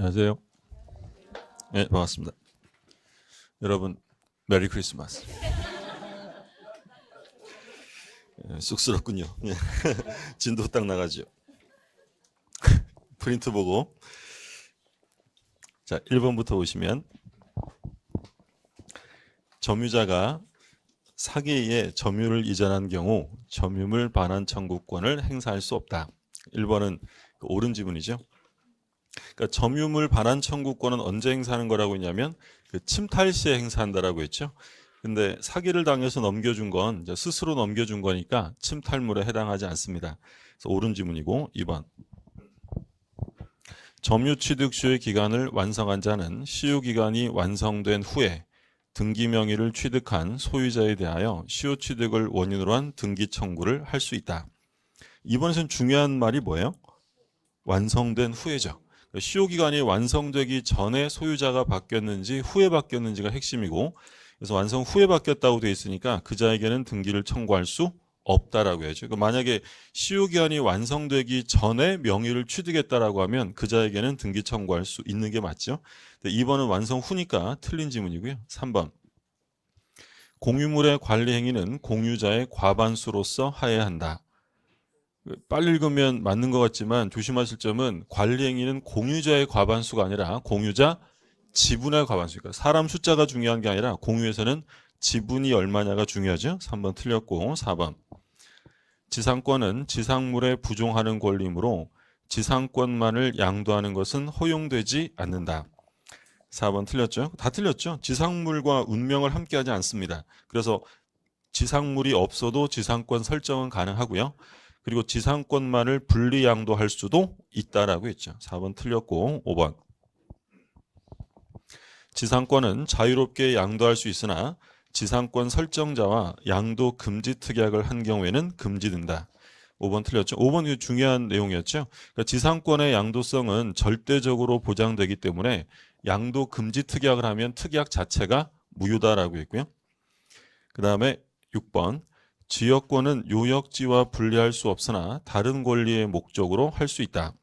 안녕하세요. 네, 반갑습니다. 여러분, 메리 크리스마스. 쑥스럽군요. 예. 진도 딱 나가죠. 프린트 보고. 자, 1번부터 보시면 점유자가 사기에 점유를 이전한 경우 점유물 반환 청구권을 행사할 수 없다. 1번은 옳은 지문이죠. 그러니까 점유물 반환 청구권은 언제 행사하는 거라고 했냐면 침탈 시에 행사한다라고 했죠. 근데 사기를 당해서 넘겨준 건 이제 스스로 넘겨준 거니까 침탈물에 해당하지 않습니다. 그래서 옳은 지문이고 2번. 점유 취득 시효의 기간을 완성한 자는 시효 기간이 완성된 후에 등기 명의를 취득한 소유자에 대하여 시효 취득을 원인으로 한 등기 청구를 할 수 있다. 이번에는 중요한 말이 뭐예요? 완성된 후에죠. 시효 기간이 완성되기 전에 소유자가 바뀌었는지 후에 바뀌었는지가 핵심이고, 그래서 완성 후에 바뀌었다고 되어 있으니까 그 자에게는 등기를 청구할 수 없다라고 해야죠. 그러니까 만약에 시효 기간이 완성되기 전에 명의를 취득했다라고 하면 그 자에게는 등기 청구할 수 있는 게 맞죠. 2번은 완성 후니까 틀린 지문이고요. 3번. 공유물의 관리 행위는 공유자의 과반수로서 하여야 한다. 빨리 읽으면 맞는 것 같지만 조심하실 점은 관리 행위는 공유자의 과반수가 아니라 공유자 지분의 과반수니까 사람 숫자가 중요한 게 아니라 공유에서는 지분이 얼마냐가 중요하죠. 3번 틀렸고 4번. 지상권은 지상물에 부종하는 권리이므로 지상권만을 양도하는 것은 허용되지 않는다. 4번 틀렸죠. 다 틀렸죠. 지상물과 운명을 함께하지 않습니다. 그래서 지상물이 없어도 지상권 설정은 가능하고요. 그리고 지상권만을 분리 양도할 수도 있다라고 했죠. 4번 틀렸고 5번. 지상권은 자유롭게 양도할 수 있으나 지상권 설정자와 양도 금지 특약을 한 경우에는 금지된다. 5번 틀렸죠. 5번 중요한 내용이었죠. 그러니까 지상권의 양도성은 절대적으로 보장되기 때문에 양도 금지 특약을 하면 특약 자체가 무효다라고 했고요. 그 다음에 6번. 지역권은 요역지와 분리할 수 없으나 다른 권리의 목적으로 할 수 있다.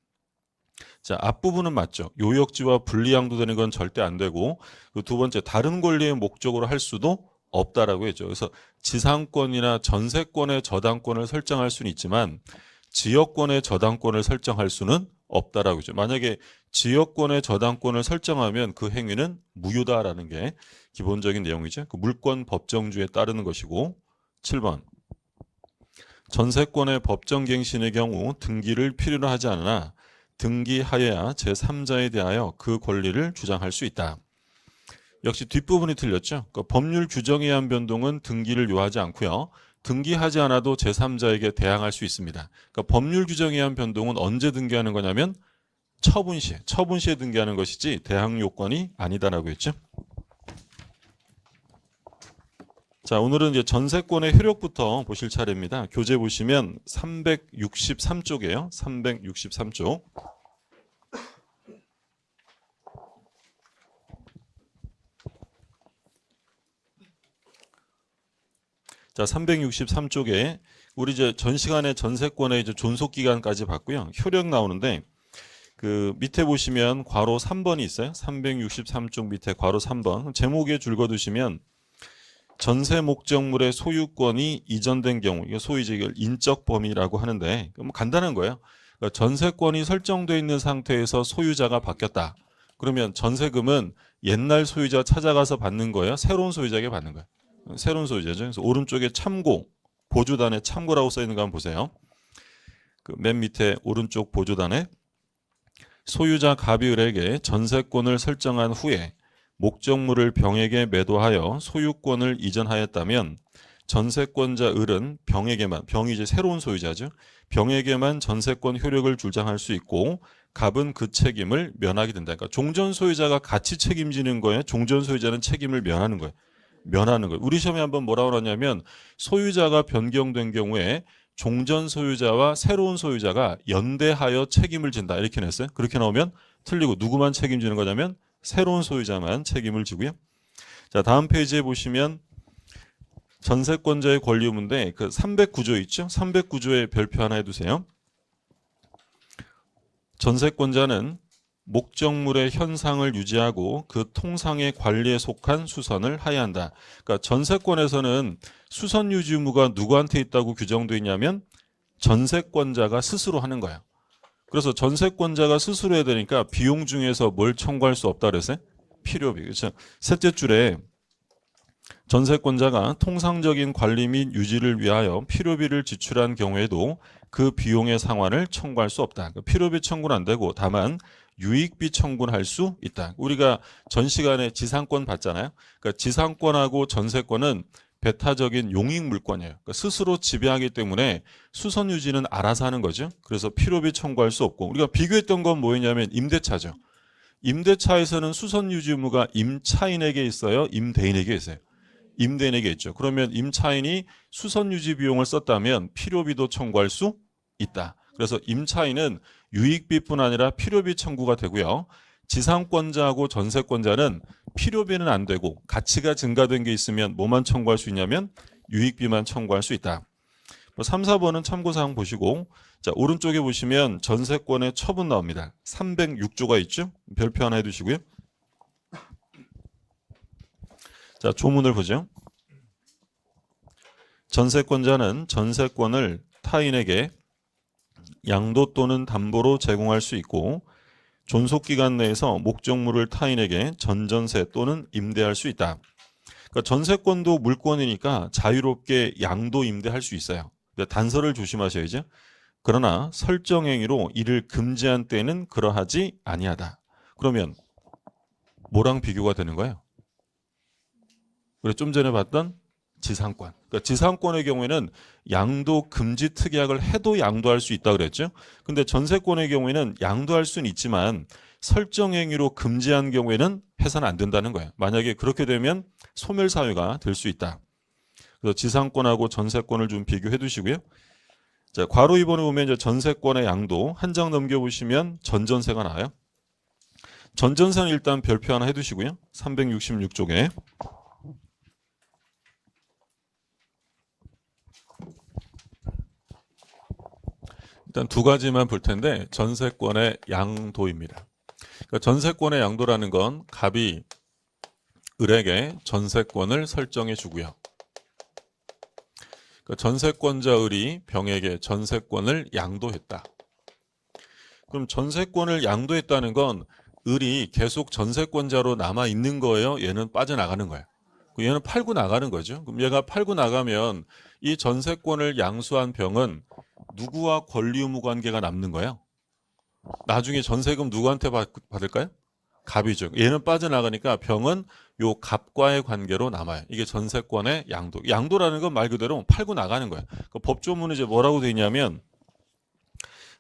자, 앞부분은 맞죠. 요역지와 분리 양도되는 건 절대 안 되고, 그 두 번째 다른 권리의 목적으로 할 수도 없다라고 했죠. 그래서 지상권이나 전세권의 저당권을 설정할 수는 있지만 지역권의 저당권을 설정할 수는 없다라고 했죠. 만약에 지역권의 저당권을 설정하면 그 행위는 무효다라는 게 기본적인 내용이죠. 그 물권 법정주에 따르는 것이고. 7번. 전세권의 법정갱신의 경우 등기를 필요로 하지 않으나 등기하여야 제3자에 대하여 그 권리를 주장할 수 있다. 역시 뒷부분이 틀렸죠. 그러니까 법률 규정에 의한 변동은 등기를 요하지 않고요. 등기하지 않아도 제3자에게 대항할 수 있습니다. 그러니까 법률 규정에 의한 변동은 언제 등기하는 거냐면 처분 시에 등기하는 것이지 대항 요건이 아니다라고 했죠. 자, 오늘은 이제 전세권의 효력부터 보실 차례입니다. 교재 보시면 363쪽이에요. 363쪽. 자, 363쪽에 우리 이제 전 시간에 전세권의 이제 존속 기간까지 봤고요. 효력 나오는데 그 밑에 보시면 괄호 3번이 있어요. 363쪽 밑에 괄호 3번. 제목에 줄 거두시면 전세 목적물의 소유권이 이전된 경우, 이게 소위 이제 인적 범위라고 하는데 뭐 간단한 거예요. 그러니까 전세권이 설정되어 있는 상태에서 소유자가 바뀌었다. 그러면 전세금은 옛날 소유자 찾아가서 받는 거예요? 새로운 소유자에게 받는 거예요? 새로운 소유자죠. 그래서 오른쪽에 참고, 보조단에 참고라고 써 있는 거 한번 보세요. 그 맨 밑에 오른쪽 보조단에 소유자 갑이을에게 전세권을 설정한 후에 목적물을 병에게 매도하여 소유권을 이전하였다면 전세권자 을은 병에게만, 병이 이제 새로운 소유자죠. 병에게만 전세권 효력을 주장할 수 있고 갑은 그 책임을 면하게 된다. 그러니까 종전 소유자가 같이 책임지는 거예요. 종전 소유자는 책임을 면하는 거예요. 면하는 거예요. 우리 시험에 한번 뭐라고 그러냐면 소유자가 변경된 경우에 종전 소유자와 새로운 소유자가 연대하여 책임을 진다. 이렇게 냈어요. 그렇게 나오면 틀리고 누구만 책임지는 거냐면 새로운 소유자만 책임을 지고요. 자, 다음 페이지에 보시면 전세권자의 권리 의무인데 그 309조 있죠? 309조에 별표 하나 해두세요. 전세권자는 목적물의 현상을 유지하고 그 통상의 관리에 속한 수선을 하여야 한다. 그러니까 전세권에서는 수선 유지 의무가 누구한테 있다고 규정되어 있냐면 전세권자가 스스로 하는 거야. 그래서 전세권자가 스스로 해야 되니까 비용 중에서 뭘 청구할 수 없다 그랬어요? 필요비. 그렇죠? 셋째 줄에 전세권자가 통상적인 관리 및 유지를 위하여 필요비를 지출한 경우에도 그 비용의 상환을 청구할 수 없다. 필요비 청구는 안 되고 다만 유익비 청구는 할 수 있다. 우리가 전 시간에 지상권 봤잖아요. 그러니까 지상권하고 전세권은 배타적인 용익 물권이에요. 그러니까 스스로 지배하기 때문에 수선 유지는 알아서 하는 거죠. 그래서 필요비 청구할 수 없고 우리가 비교했던 건 뭐였냐면 임대차죠. 임대차에서는 수선 유지 의무가 임차인에게 있어요, 임대인에게 있어요. 임대인에게 있죠. 그러면 임차인이 수선 유지 비용을 썼다면 필요비도 청구할 수 있다. 그래서 임차인은 유익비뿐 아니라 필요비 청구가 되고요. 지상권자하고 전세권자는 필요비는 안 되고 가치가 증가된 게 있으면 뭐만 청구할 수 있냐면 유익비만 청구할 수 있다. 3, 4번은 참고사항 보시고 자 오른쪽에 보시면 전세권의 처분 나옵니다. 306조가 있죠. 별표 하나 해두시고요. 자 조문을 보죠. 전세권자는 전세권을 타인에게 양도 또는 담보로 제공할 수 있고 존속기간 내에서 목적물을 타인에게 전전세 또는 임대할 수 있다. 그러니까 전세권도 물권이니까 자유롭게 양도 임대할 수 있어요. 단서를 조심하셔야죠. 그러나 설정행위로 이를 금지한 때는 그러하지 아니하다. 그러면 뭐랑 비교가 되는 거예요? 그래 좀 전에 봤던 지상권. 그러니까 지상권의 경우에는 양도 금지 특약을 해도 양도할 수 있다 그랬죠. 근데 전세권의 경우에는 양도할 수는 있지만 설정행위로 금지한 경우에는 해서는 안 된다는 거예요. 만약에 그렇게 되면 소멸사유가 될 수 있다. 그래서 지상권하고 전세권을 좀 비교해 두시고요. 자, 괄호 2번에 보면 이제 전세권의 양도 한 장 넘겨보시면 전전세가 나와요. 전전세는 일단 별표 하나 해두시고요. 366쪽에. 일단 두 가지만 볼 텐데 전세권의 양도입니다. 그러니까 전세권의 양도라는 건 갑이 을에게 전세권을 설정해 주고요. 그러니까 전세권자 을이 병에게 전세권을 양도했다. 그럼 전세권을 양도했다는 건 을이 계속 전세권자로 남아 있는 거예요? 얘는 빠져나가는 거예요? 얘는 팔고 나가는 거죠. 그럼 얘가 팔고 나가면 이 전세권을 양수한 병은 누구와 권리 의무 관계가 남는 거예요? 나중에 전세금 누구한테 받을까요? 갑이죠. 얘는 빠져나가니까 병은 요 갑과의 관계로 남아요. 이게 전세권의 양도. 양도라는 건 말 그대로 팔고 나가는 거예요. 그 법조문은 이제 뭐라고 되어 있냐면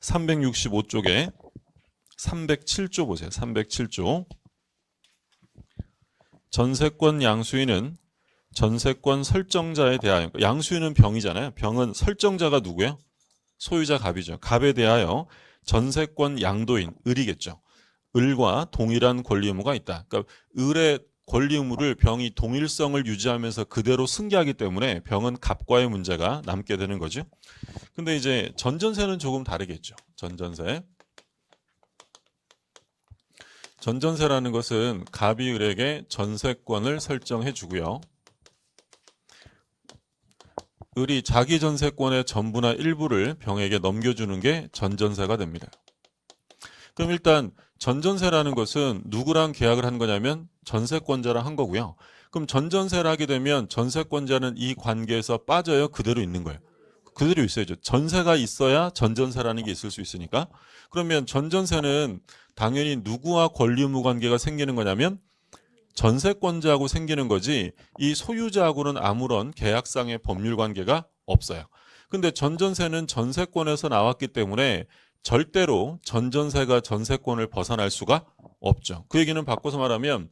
365쪽에 307조 보세요. 307조. 전세권 양수인은 전세권 설정자에 대하여, 양수인은 병이잖아요. 병은 설정자가 누구예요? 소유자 갑이죠. 갑에 대하여 전세권 양도인 을이겠죠. 을과 동일한 권리 의무가 있다. 그러니까 을의 권리 의무를 병이 동일성을 유지하면서 그대로 승계하기 때문에 병은 갑과의 문제가 남게 되는 거죠. 근데 이제 전전세는 조금 다르겠죠. 전전세. 전전세라는 것은 갑이 을에게 전세권을 설정해 주고요. 을이 자기 전세권의 전부나 일부를 병에게 넘겨주는 게 전전세가 됩니다. 그럼 일단 전전세라는 것은 누구랑 계약을 한 거냐면 전세권자랑 한 거고요. 그럼 전전세를 하게 되면 전세권자는 이 관계에서 빠져요? 그대로 있는 거예요? 그대로 있어야죠. 전세가 있어야 전전세라는 게 있을 수 있으니까. 그러면 전전세는 당연히 누구와 권리 의무 관계가 생기는 거냐면 전세권자하고 생기는 거지 이 소유자하고는 아무런 계약상의 법률 관계가 없어요. 근데 전전세는 전세권에서 나왔기 때문에 절대로 전전세가 전세권을 벗어날 수가 없죠. 그 얘기는 바꿔서 말하면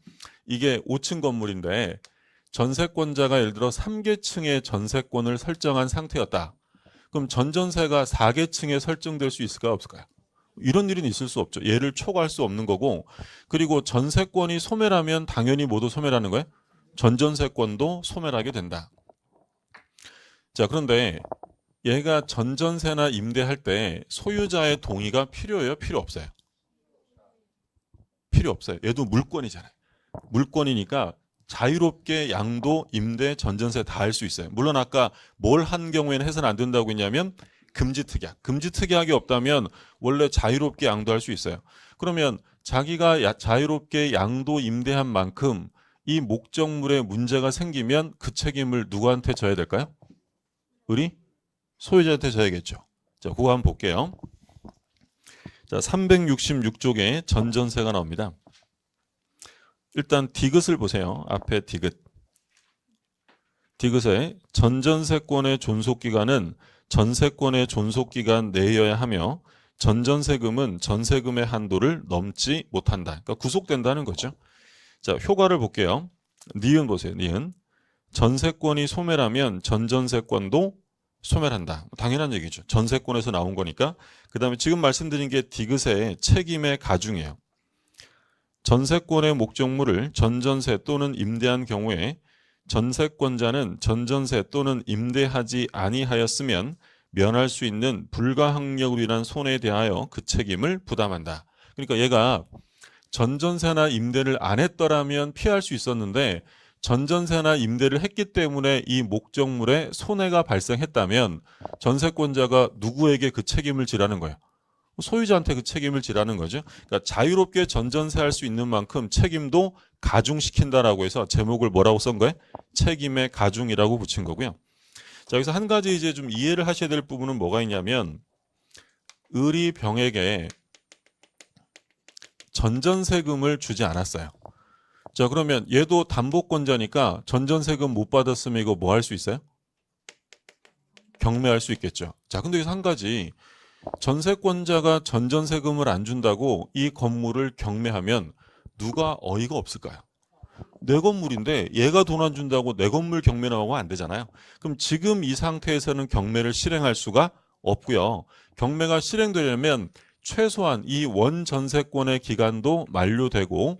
이게 5층 건물인데 전세권자가 예를 들어 3계층의 전세권을 설정한 상태였다. 그럼 전전세가 4계층에 설정될 수 있을까요? 없을까요? 이런 일은 있을 수 없죠. 얘를 초과할 수 없는 거고, 그리고 전세권이 소멸하면 당연히 모두 소멸하는 거예요. 전전세권도 소멸하게 된다. 자, 그런데 얘가 전전세나 임대할 때 소유자의 동의가 필요해요? 필요 없어요? 필요 없어요. 얘도 물권이잖아요. 물권이니까 자유롭게 양도, 임대, 전전세 다 할 수 있어요. 물론 아까 뭘 한 경우에는 해서는 안 된다고 했냐면 금지특약. 금지특약이 없다면 원래 자유롭게 양도할 수 있어요. 그러면 자기가 자유롭게 양도, 임대한 만큼 이 목적물에 문제가 생기면 그 책임을 누구한테 져야 될까요? 우리 소유자한테 져야겠죠. 자, 그거 한번 볼게요. 자, 366쪽에 전전세가 나옵니다. 일단 디귿을 보세요. 앞에 디귿. 디귿의 전전세권의 존속기간은 전세권의 존속기간 내여야 하며 전전세금은 전세금의 한도를 넘지 못한다. 그러니까 구속된다는 거죠. 자, 효과를 볼게요. 니은 보세요. 니은. 전세권이 소멸하면 전전세권도 소멸한다. 당연한 얘기죠. 전세권에서 나온 거니까. 그 다음에 지금 말씀드린 게 디귿의 책임의 가중이에요. 전세권의 목적물을 전전세 또는 임대한 경우에 전세권자는 전전세 또는 임대하지 아니하였으면 면할 수 있는 불가항력으로 인한 손해에 대하여 그 책임을 부담한다. 그러니까 얘가 전전세나 임대를 안 했더라면 피할 수 있었는데 전전세나 임대를 했기 때문에 이 목적물에 손해가 발생했다면 전세권자가 누구에게 그 책임을 지라는 거예요? 소유자한테 그 책임을 지라는 거죠. 그러니까 자유롭게 전전세 할 수 있는 만큼 책임도 가중시킨다라고 해서 제목을 뭐라고 쓴 거예요? 책임의 가중이라고 붙인 거고요. 자, 여기서 한 가지 이제 좀 이해를 하셔야 될 부분은 뭐가 있냐면 을이 병에게 전전세금을 주지 않았어요. 자, 그러면 얘도 담보권자니까 전전세금 못 받았으면 이거 뭐 할 수 있어요? 경매할 수 있겠죠. 자, 근데 여기서 한 가지 전세권자가 전전세금을 안 준다고 이 건물을 경매하면 누가 어이가 없을까요? 내 건물인데 얘가 돈 안 준다고 내 건물 경매 나가면 안 되잖아요. 그럼 지금 이 상태에서는 경매를 실행할 수가 없고요. 경매가 실행되려면 최소한 이 원전세권의 기간도 만료되고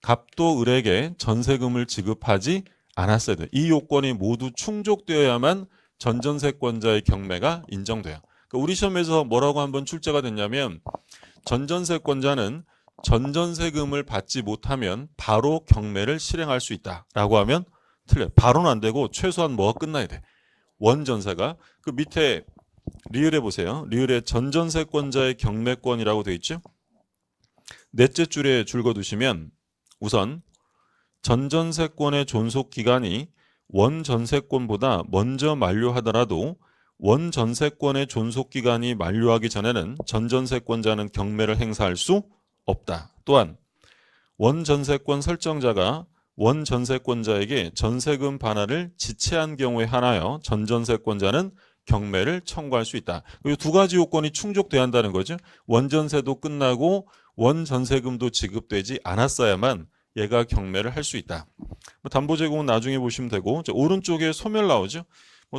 갑도 을에게 전세금을 지급하지 않았어야 돼요. 이 요건이 모두 충족되어야만 전전세권자의 경매가 인정돼요. 그러니까 우리 시험에서 뭐라고 한번 출제가 됐냐면 전전세권자는 전전세금을 받지 못하면 바로 경매를 실행할 수 있다라고 하면 틀려요. 바로는 안 되고 최소한 뭐가 끝나야 돼? 원전세가. 그 밑에 리을에 보세요. 리을에 전전세권자의 경매권이라고 되어 있죠. 넷째 줄에 줄 거두시면 우선 전전세권의 존속기간이 원전세권보다 먼저 만료하더라도 원전세권의 존속기간이 만료하기 전에는 전전세권자는 경매를 행사할 수 없다. 또한 원전세권 설정자가 원전세권자에게 전세금 반환을 지체한 경우에 한하여 전전세권자는 경매를 청구할 수 있다. 이 두 가지 요건이 충족돼야 한다는 거죠. 원전세도 끝나고 원전세금도 지급되지 않았어야만 얘가 경매를 할 수 있다. 담보 제공은 나중에 보시면 되고 오른쪽에 소멸 나오죠.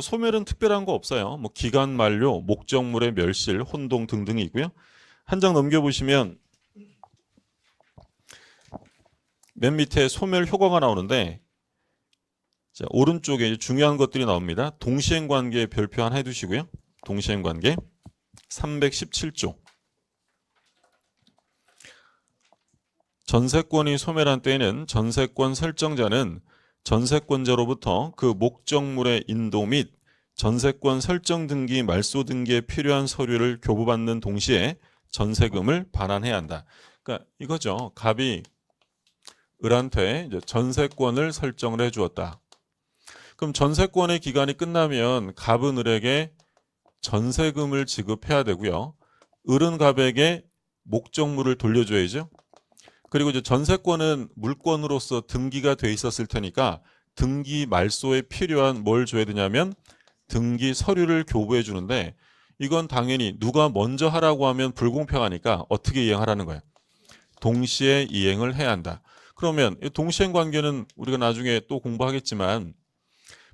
소멸은 특별한 거 없어요. 기간 만료, 목적물의 멸실, 혼동 등등이 있고요. 한 장 넘겨보시면 맨 밑에 소멸 효과가 나오는데 자, 오른쪽에 중요한 것들이 나옵니다. 동시행관계 별표 하나 해두시고요. 동시행관계 317조. 전세권이 소멸한 때에는 전세권 설정자는 전세권자로부터 그 목적물의 인도 및 전세권 설정 등기 말소 등기에 필요한 서류를 교부받는 동시에 전세금을 반환해야 한다. 그러니까 이거죠. 갑이 을한테 이제 전세권을 설정을 해주었다. 그럼 전세권의 기간이 끝나면 갑은 을에게 전세금을 지급해야 되고요. 을은 갑에게 목적물을 돌려줘야죠. 그리고 이제 전세권은 물권으로서 등기가 돼 있었을 테니까 등기 말소에 필요한 뭘 줘야 되냐면 등기 서류를 교부해 주는데 이건 당연히 누가 먼저 하라고 하면 불공평하니까 어떻게 이행하라는 거예요? 동시에 이행을 해야 한다. 그러면 동시행 관계는 우리가 나중에 또 공부하겠지만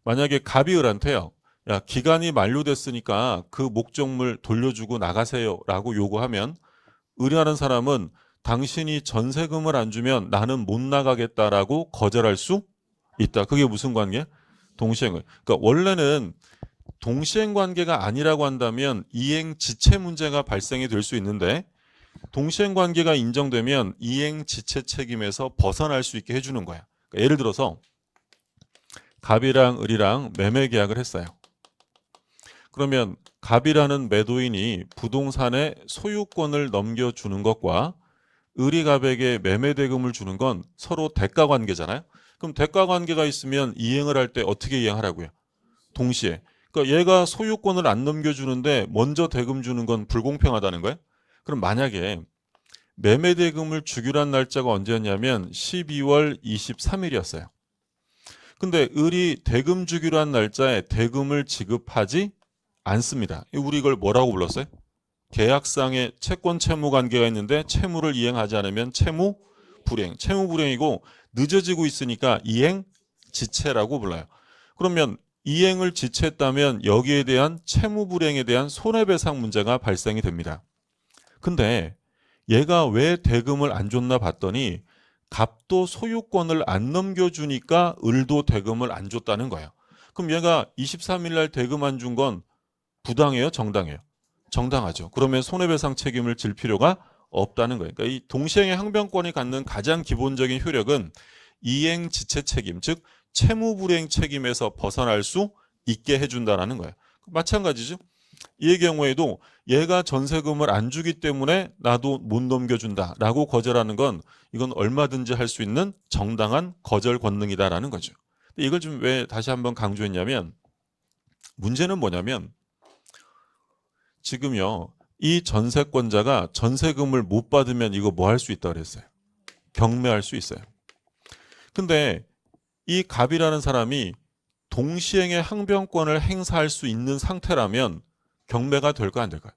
만약에 갑이 을한테요. 야, 기간이 만료됐으니까 그 목적물 돌려주고 나가세요 라고 요구하면 을이라는 사람은 당신이 전세금을 안 주면 나는 못 나가겠다라고 거절할 수 있다. 그게 무슨 관계야? 동시행을. 그러니까 원래는 동시행 관계가 아니라고 한다면 이행 지체 문제가 발생이 될 수 있는데 동시행 관계가 인정되면 이행 지체 책임에서 벗어날 수 있게 해주는 거야. 그러니까 예를 들어서 갑이랑 을이랑 매매 계약을 했어요. 그러면 갑이라는 매도인이 부동산의 소유권을 넘겨주는 것과 을이 갑에게 매매 대금을 주는 건 서로 대가 관계잖아요. 그럼 대가 관계가 있으면 이행을 할 때 어떻게 이행하라고요? 동시에. 그러니까 얘가 소유권을 안 넘겨주는데 먼저 대금 주는 건 불공평하다는 거예요. 그럼 만약에 매매 대금을 주기로 한 날짜가 언제였냐면 12월 23일이었어요. 근데 을이 대금 주기로 한 날짜에 대금을 지급하지 않습니다. 우리 이걸 뭐라고 불렀어요? 계약상의 채권 채무 관계가 있는데 채무를 이행하지 않으면 채무 불이행. 채무 불이행이고 늦어지고 있으니까 이행 지체라고 불러요. 그러면 이행을 지체했다면 여기에 대한 채무 불이행에 대한 손해배상 문제가 발생이 됩니다. 근데 얘가 왜 대금을 안 줬나 봤더니 갑도 소유권을 안 넘겨주니까 을도 대금을 안 줬다는 거예요. 그럼 얘가 23일 날 대금 안 준 건 부당해요? 정당해요? 정당하죠. 그러면 손해배상 책임을 질 필요가 없다는 거예요. 그러니까 이 동시행의 항변권이 갖는 가장 기본적인 효력은 이행 지체 책임, 즉 채무 불이행 책임에서 벗어날 수 있게 해준다는 거예요. 마찬가지죠. 이 경우에도 얘가 전세금을 안 주기 때문에 나도 못 넘겨준다라고 거절하는 건 이건 얼마든지 할 수 있는 정당한 거절 권능이다라는 거죠. 이걸 좀 왜 다시 한번 강조했냐면 문제는 뭐냐면 지금요 이 전세권자가 전세금을 못 받으면 이거 뭐 할 수 있다 그랬어요? 경매할 수 있어요. 근데 이 갑이라는 사람이 동시행의 항변권을 행사할 수 있는 상태라면 경매가 될까 안 될까요?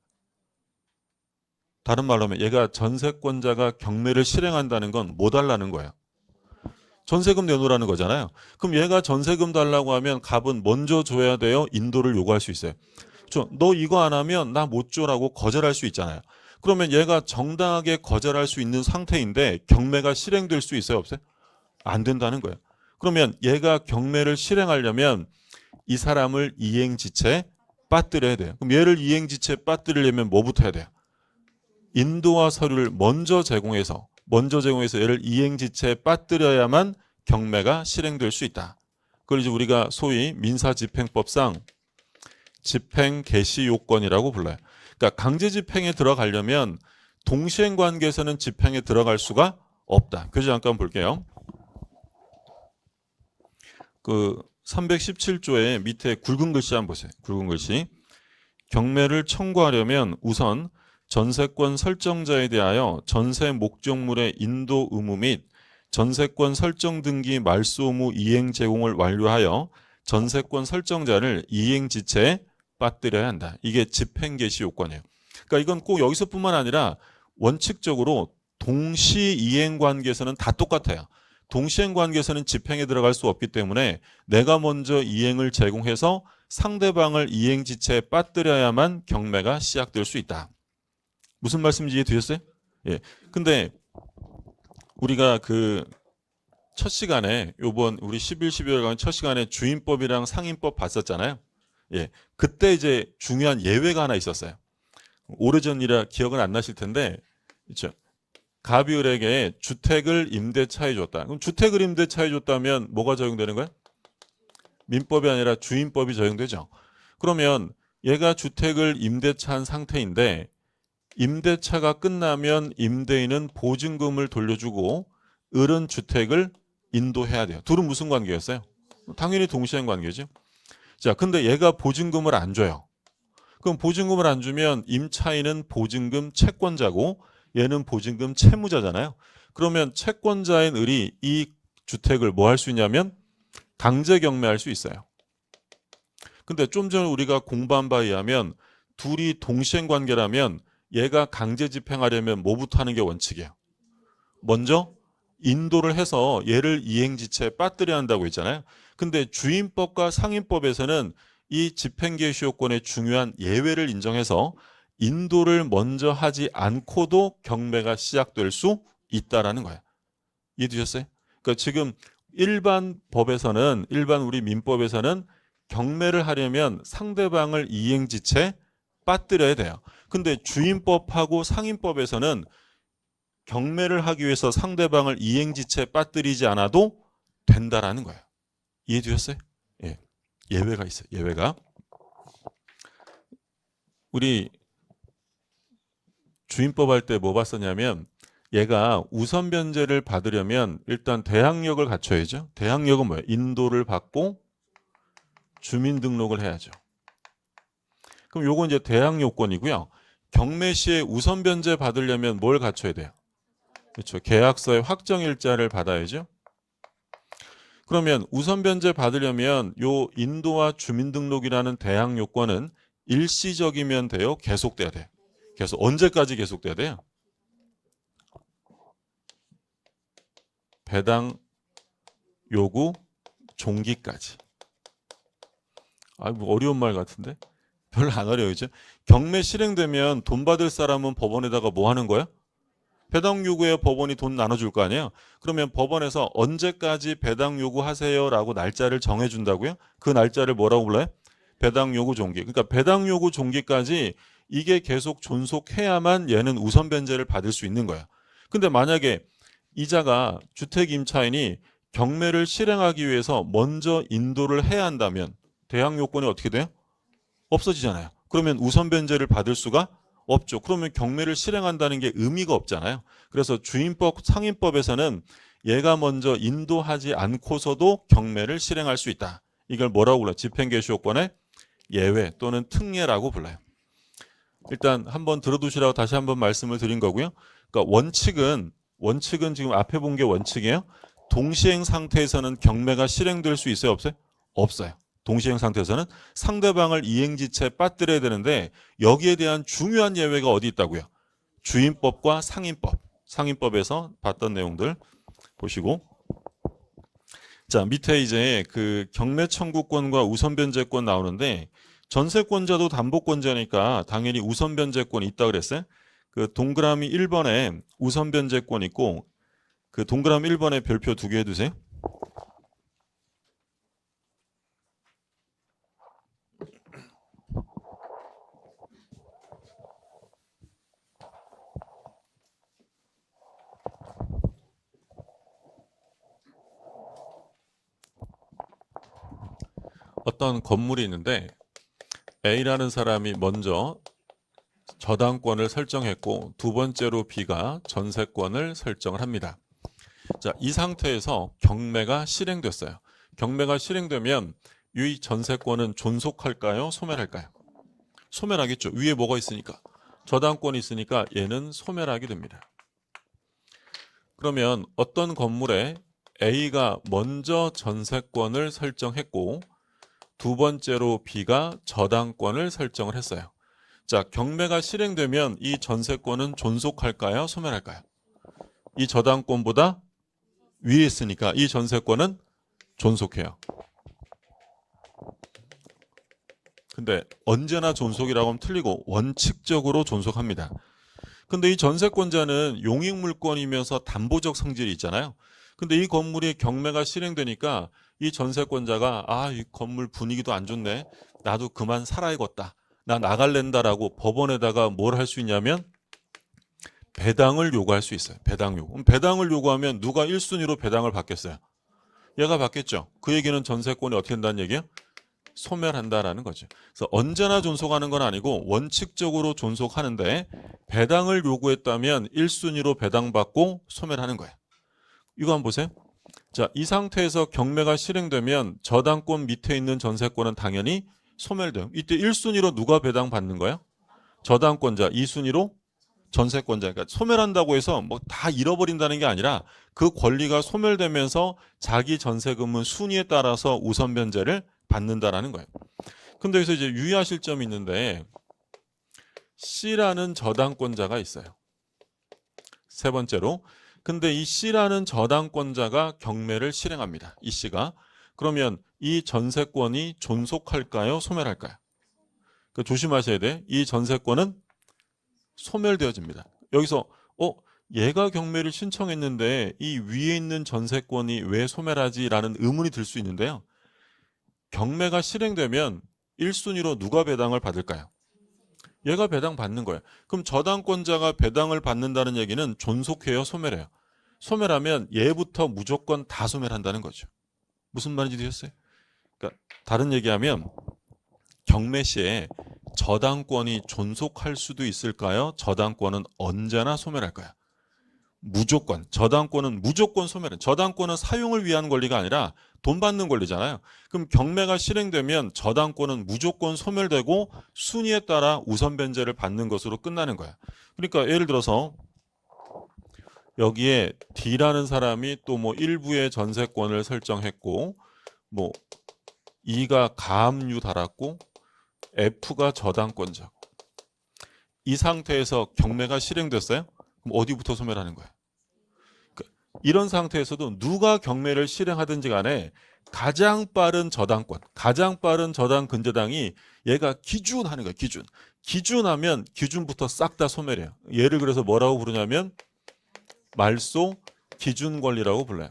다른 말로 하면 얘가 전세권자가 경매를 실행한다는 건 뭐 달라는 거예요? 전세금 내놓으라는 거잖아요. 그럼 얘가 전세금 달라고 하면 갑은 먼저 줘야 돼요? 인도를 요구할 수 있어요? 너 이거 안 하면 나 못 줘라고 거절할 수 있잖아요. 그러면 얘가 정당하게 거절할 수 있는 상태인데 경매가 실행될 수 있어요? 없어요? 안 된다는 거예요. 그러면 얘가 경매를 실행하려면 이 사람을 이행지체 빠뜨려야 돼요. 그럼 얘를 이행지체 빠뜨리려면 뭐부터 해야 돼요? 인도와 서류를 먼저 제공해서 얘를 이행지체에 빠뜨려야만 경매가 실행될 수 있다. 그걸 이제 우리가 소위 민사집행법상 집행개시요건이라고 불러요. 그러니까 강제집행에 들어가려면 동시행관계에서는 집행에 들어갈 수가 없다. 교재 잠깐 볼게요. 그 317조의 밑에 굵은 글씨 한번 보세요. 굵은 글씨. 경매를 청구하려면 우선 전세권 설정자에 대하여 전세 목적물의 인도 의무 및 전세권 설정 등기 말소 의무 이행 제공을 완료하여 전세권 설정자를 이행 지체에 빠뜨려야 한다. 이게 집행 개시 요건이에요. 그러니까 이건 꼭 여기서뿐만 아니라 원칙적으로 동시 이행 관계에서는 다 똑같아요. 동시행 관계에서는 집행에 들어갈 수 없기 때문에 내가 먼저 이행을 제공해서 상대방을 이행 지체에 빠뜨려야만 경매가 시작될 수 있다. 무슨 말씀인지 이해되셨어요? 예. 근데 우리가 그 첫 시간에 요번 우리 11, 12월 간 첫 시간에 주임법이랑 상임법 봤었잖아요. 예. 그때 이제 중요한 예외가 하나 있었어요. 오래전 일이라 기억은 안 나실 텐데 그렇죠. 갑이 을에게 주택을 임대차해 줬다. 그럼 주택을 임대차해 줬다면 뭐가 적용되는 거예요? 민법이 아니라 주임법이 적용되죠. 그러면 얘가 주택을 임대차한 상태인데 임대차가 끝나면 임대인은 보증금을 돌려주고 을은 주택을 인도해야 돼요. 둘은 무슨 관계였어요? 당연히 동시행 관계죠. 자, 근데 얘가 보증금을 안 줘요. 그럼 보증금을 안 주면 임차인은 보증금 채권자고 얘는 보증금 채무자잖아요. 그러면 채권자인 을이 이 주택을 뭐 할 수 있냐면 강제 경매할 수 있어요. 근데 좀 전에 우리가 공부한 바에 의하면 둘이 동시행 관계라면 얘가 강제 집행하려면 뭐부터 하는 게 원칙이에요? 먼저 인도를 해서 얘를 이행지체에 빠뜨려야 한다고 했잖아요. 근데 주임법과 상임법에서는 이 집행개시요건의 중요한 예외를 인정해서 인도를 먼저 하지 않고도 경매가 시작될 수 있다라는 거예요. 이해되셨어요? 그러니까 지금 일반 우리 민법에서는 경매를 하려면 상대방을 이행지체 빠뜨려야 돼요. 근데 주임법하고 상임법에서는 경매를 하기 위해서 상대방을 이행지체 빠뜨리지 않아도 된다라는 거예요. 이해되셨어요? 예. 예외가 있어요. 예외가. 우리 주임법 할 때 뭐 봤었냐면 얘가 우선 변제를 받으려면 일단 대항력을 갖춰야죠. 대항력은 뭐예요? 인도를 받고 주민등록을 해야죠. 그럼 요건 이제 대항 요건이고요. 경매 시에 우선 변제 받으려면 뭘 갖춰야 돼요? 그렇죠. 계약서의 확정일자를 받아야죠. 그러면 우선 변제 받으려면 요 인도와 주민등록이라는 대항 요건은 일시적이면 돼요? 계속돼야 돼요? 계속 언제까지 계속돼야 돼요? 배당 요구 종기까지. 뭐 어려운 말 같은데? 별로 안 어려워요. 경매 실행되면 돈 받을 사람은 법원에다가 뭐 하는 거야? 배당 요구에 법원이 돈 나눠줄 거 아니에요? 그러면 법원에서 언제까지 배당 요구하세요라고 날짜를 정해준다고요? 그 날짜를 뭐라고 불러요? 배당 요구 종기. 그러니까 배당 요구 종기까지 이게 계속 존속해야만 얘는 우선 변제를 받을 수 있는 거야. 근데 만약에 이자가 주택 임차인이 경매를 실행하기 위해서 먼저 인도를 해야 한다면 대항 요건이 어떻게 돼요? 없어지잖아요. 그러면 우선 변제를 받을 수가 없죠. 그러면 경매를 실행한다는 게 의미가 없잖아요. 그래서 주임법, 상임법에서는 얘가 먼저 인도하지 않고서도 경매를 실행할 수 있다. 이걸 뭐라고 불러요? 집행개시요건의 예외 또는 특례라고 불러요. 일단 한번 들어두시라고 다시 한번 말씀을 드린 거고요. 그러니까 원칙은 지금 앞에 본 게 원칙이에요. 동시행 상태에서는 경매가 실행될 수 있어요? 없어요? 없어요. 동시행 상태에서는 상대방을 이행지체 빠뜨려야 되는데 여기에 대한 중요한 예외가 어디 있다고요? 주임법과 상임법. 상임법에서 봤던 내용들 보시고, 자 밑에 이제 그 경매 청구권과 우선 변제권 나오는데 전세권자도 담보권자니까 당연히 우선 변제권이 있다 그랬어요. 그 동그라미 1번에 우선 변제권 있고 그 동그라미 1번에 별표 2개 해두세요. 어떤 건물이 있는데 A라는 사람이 먼저 저당권을 설정했고 두 번째로 B가 전세권을 설정을 합니다. 자, 이 상태에서 경매가 실행됐어요. 경매가 실행되면 이 전세권은 존속할까요? 소멸할까요? 소멸하겠죠. 위에 뭐가 있으니까. 저당권이 있으니까 얘는 소멸하게 됩니다. 그러면 어떤 건물에 A가 먼저 전세권을 설정했고 두 번째로 B가 저당권을 설정을 했어요. 자, 경매가 실행되면 이 전세권은 존속할까요? 소멸할까요? 이 저당권보다 위에 있으니까 이 전세권은 존속해요. 근데 언제나 존속이라고 하면 틀리고 원칙적으로 존속합니다. 근데 이 전세권자는 용익물권이면서 담보적 성질이 있잖아요. 근데 이 건물이 경매가 실행되니까 이 전세권자가 이 건물 분위기도 안 좋네. 나도 그만 살아야겠다. 나 나갈랜다라고 법원에다가 뭘 할 수 있냐면 배당을 요구할 수 있어요. 배당 요구. 그럼 배당을 요구하면 누가 1순위로 배당을 받겠어요? 얘가 받겠죠. 그 얘기는 전세권이 어떻게 된다는 얘기예요? 소멸한다라는 거죠. 그래서 언제나 존속하는 건 아니고 원칙적으로 존속하는데 배당을 요구했다면 1순위로 배당받고 소멸하는 거예요. 이거 한번 보세요. 자, 이 상태에서 경매가 실행되면 저당권 밑에 있는 전세권은 당연히 소멸돼요. 이때 1순위로 누가 배당받는 거예요? 저당권자, 2순위로 전세권자. 그러니까 소멸한다고 해서 뭐 다 잃어버린다는 게 아니라 그 권리가 소멸되면서 자기 전세금은 순위에 따라서 우선 변제를 받는다라는 거예요. 근데 여기서 이제 유의하실 점이 있는데 C라는 저당권자가 있어요. 세 번째로. 근데 이 C라는 저당권자가 경매를 실행합니다. 이 C가. 그러면 이 전세권이 존속할까요? 소멸할까요? 그러니까 조심하셔야 돼. 이 전세권은 소멸되어집니다. 여기서 얘가 경매를 신청했는데 이 위에 있는 전세권이 왜 소멸하지라는 의문이 들 수 있는데요. 경매가 실행되면 1순위로 누가 배당을 받을까요? 얘가 배당 받는 거예요. 그럼 저당권자가 배당을 받는다는 얘기는 존속해요, 소멸해요? 소멸하면 얘부터 무조건 다 소멸한다는 거죠. 무슨 말인지 되셨어요? 그러니까 다른 얘기하면 경매 시에 저당권이 존속할 수도 있을까요? 저당권은 언제나 소멸할까요? 무조건. 저당권은 무조건 소멸해. 저당권은 사용을 위한 권리가 아니라 돈 받는 권리잖아요. 그럼 경매가 실행되면 저당권은 무조건 소멸되고 순위에 따라 우선 변제를 받는 것으로 끝나는 거야. 그러니까 예를 들어서 여기에 D라는 사람이 또 뭐 일부의 전세권을 설정했고 뭐 E가 가압류 달았고 F가 저당권자고 이 상태에서 경매가 실행됐어요? 그럼 어디부터 소멸하는 거예요? 이런 상태에서도 누가 경매를 실행하든지 간에 가장 빠른 저당권, 가장 빠른 저당 근저당이 얘가 기준하는 거예요. 기준하면 기준부터 싹 다 소멸해요. 얘를 그래서 뭐라고 부르냐면 말소 기준 권리라고 불러요.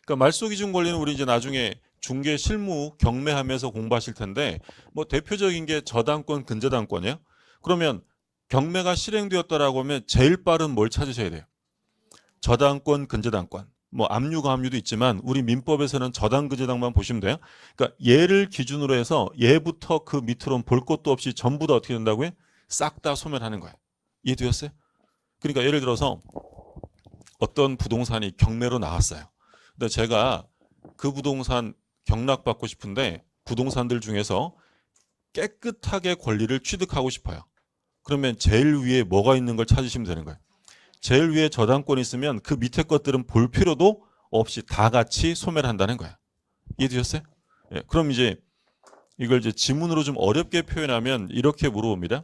그러니까 말소 기준 권리는 우리 이제 나중에 중개 실무 경매하면서 공부하실 텐데 뭐 대표적인 게 저당권 근저당권이에요. 그러면 경매가 실행되었다라고 하면 제일 빠른 뭘 찾으셔야 돼요? 저당권, 근저당권. 뭐 압류, 가압류도 있지만 우리 민법에서는 저당, 근저당만 보시면 돼요. 그러니까 얘를 기준으로 해서 얘부터 그 밑으로는 볼 것도 없이 전부 다 어떻게 된다고요? 싹 다 소멸하는 거예요. 이해되셨어요? 그러니까 예를 들어서 어떤 부동산이 경매로 나왔어요. 근데 제가 그 부동산 경락받고 싶은데 부동산들 중에서 깨끗하게 권리를 취득하고 싶어요. 그러면 제일 위에 뭐가 있는 걸 찾으시면 되는 거예요. 제일 위에 저당권이 있으면 그 밑에 것들은 볼 필요도 없이 다 같이 소멸한다는 거야. 이해되셨어요? 예, 그럼 이제 이걸 이제 지문으로 좀 어렵게 표현하면 이렇게 물어봅니다.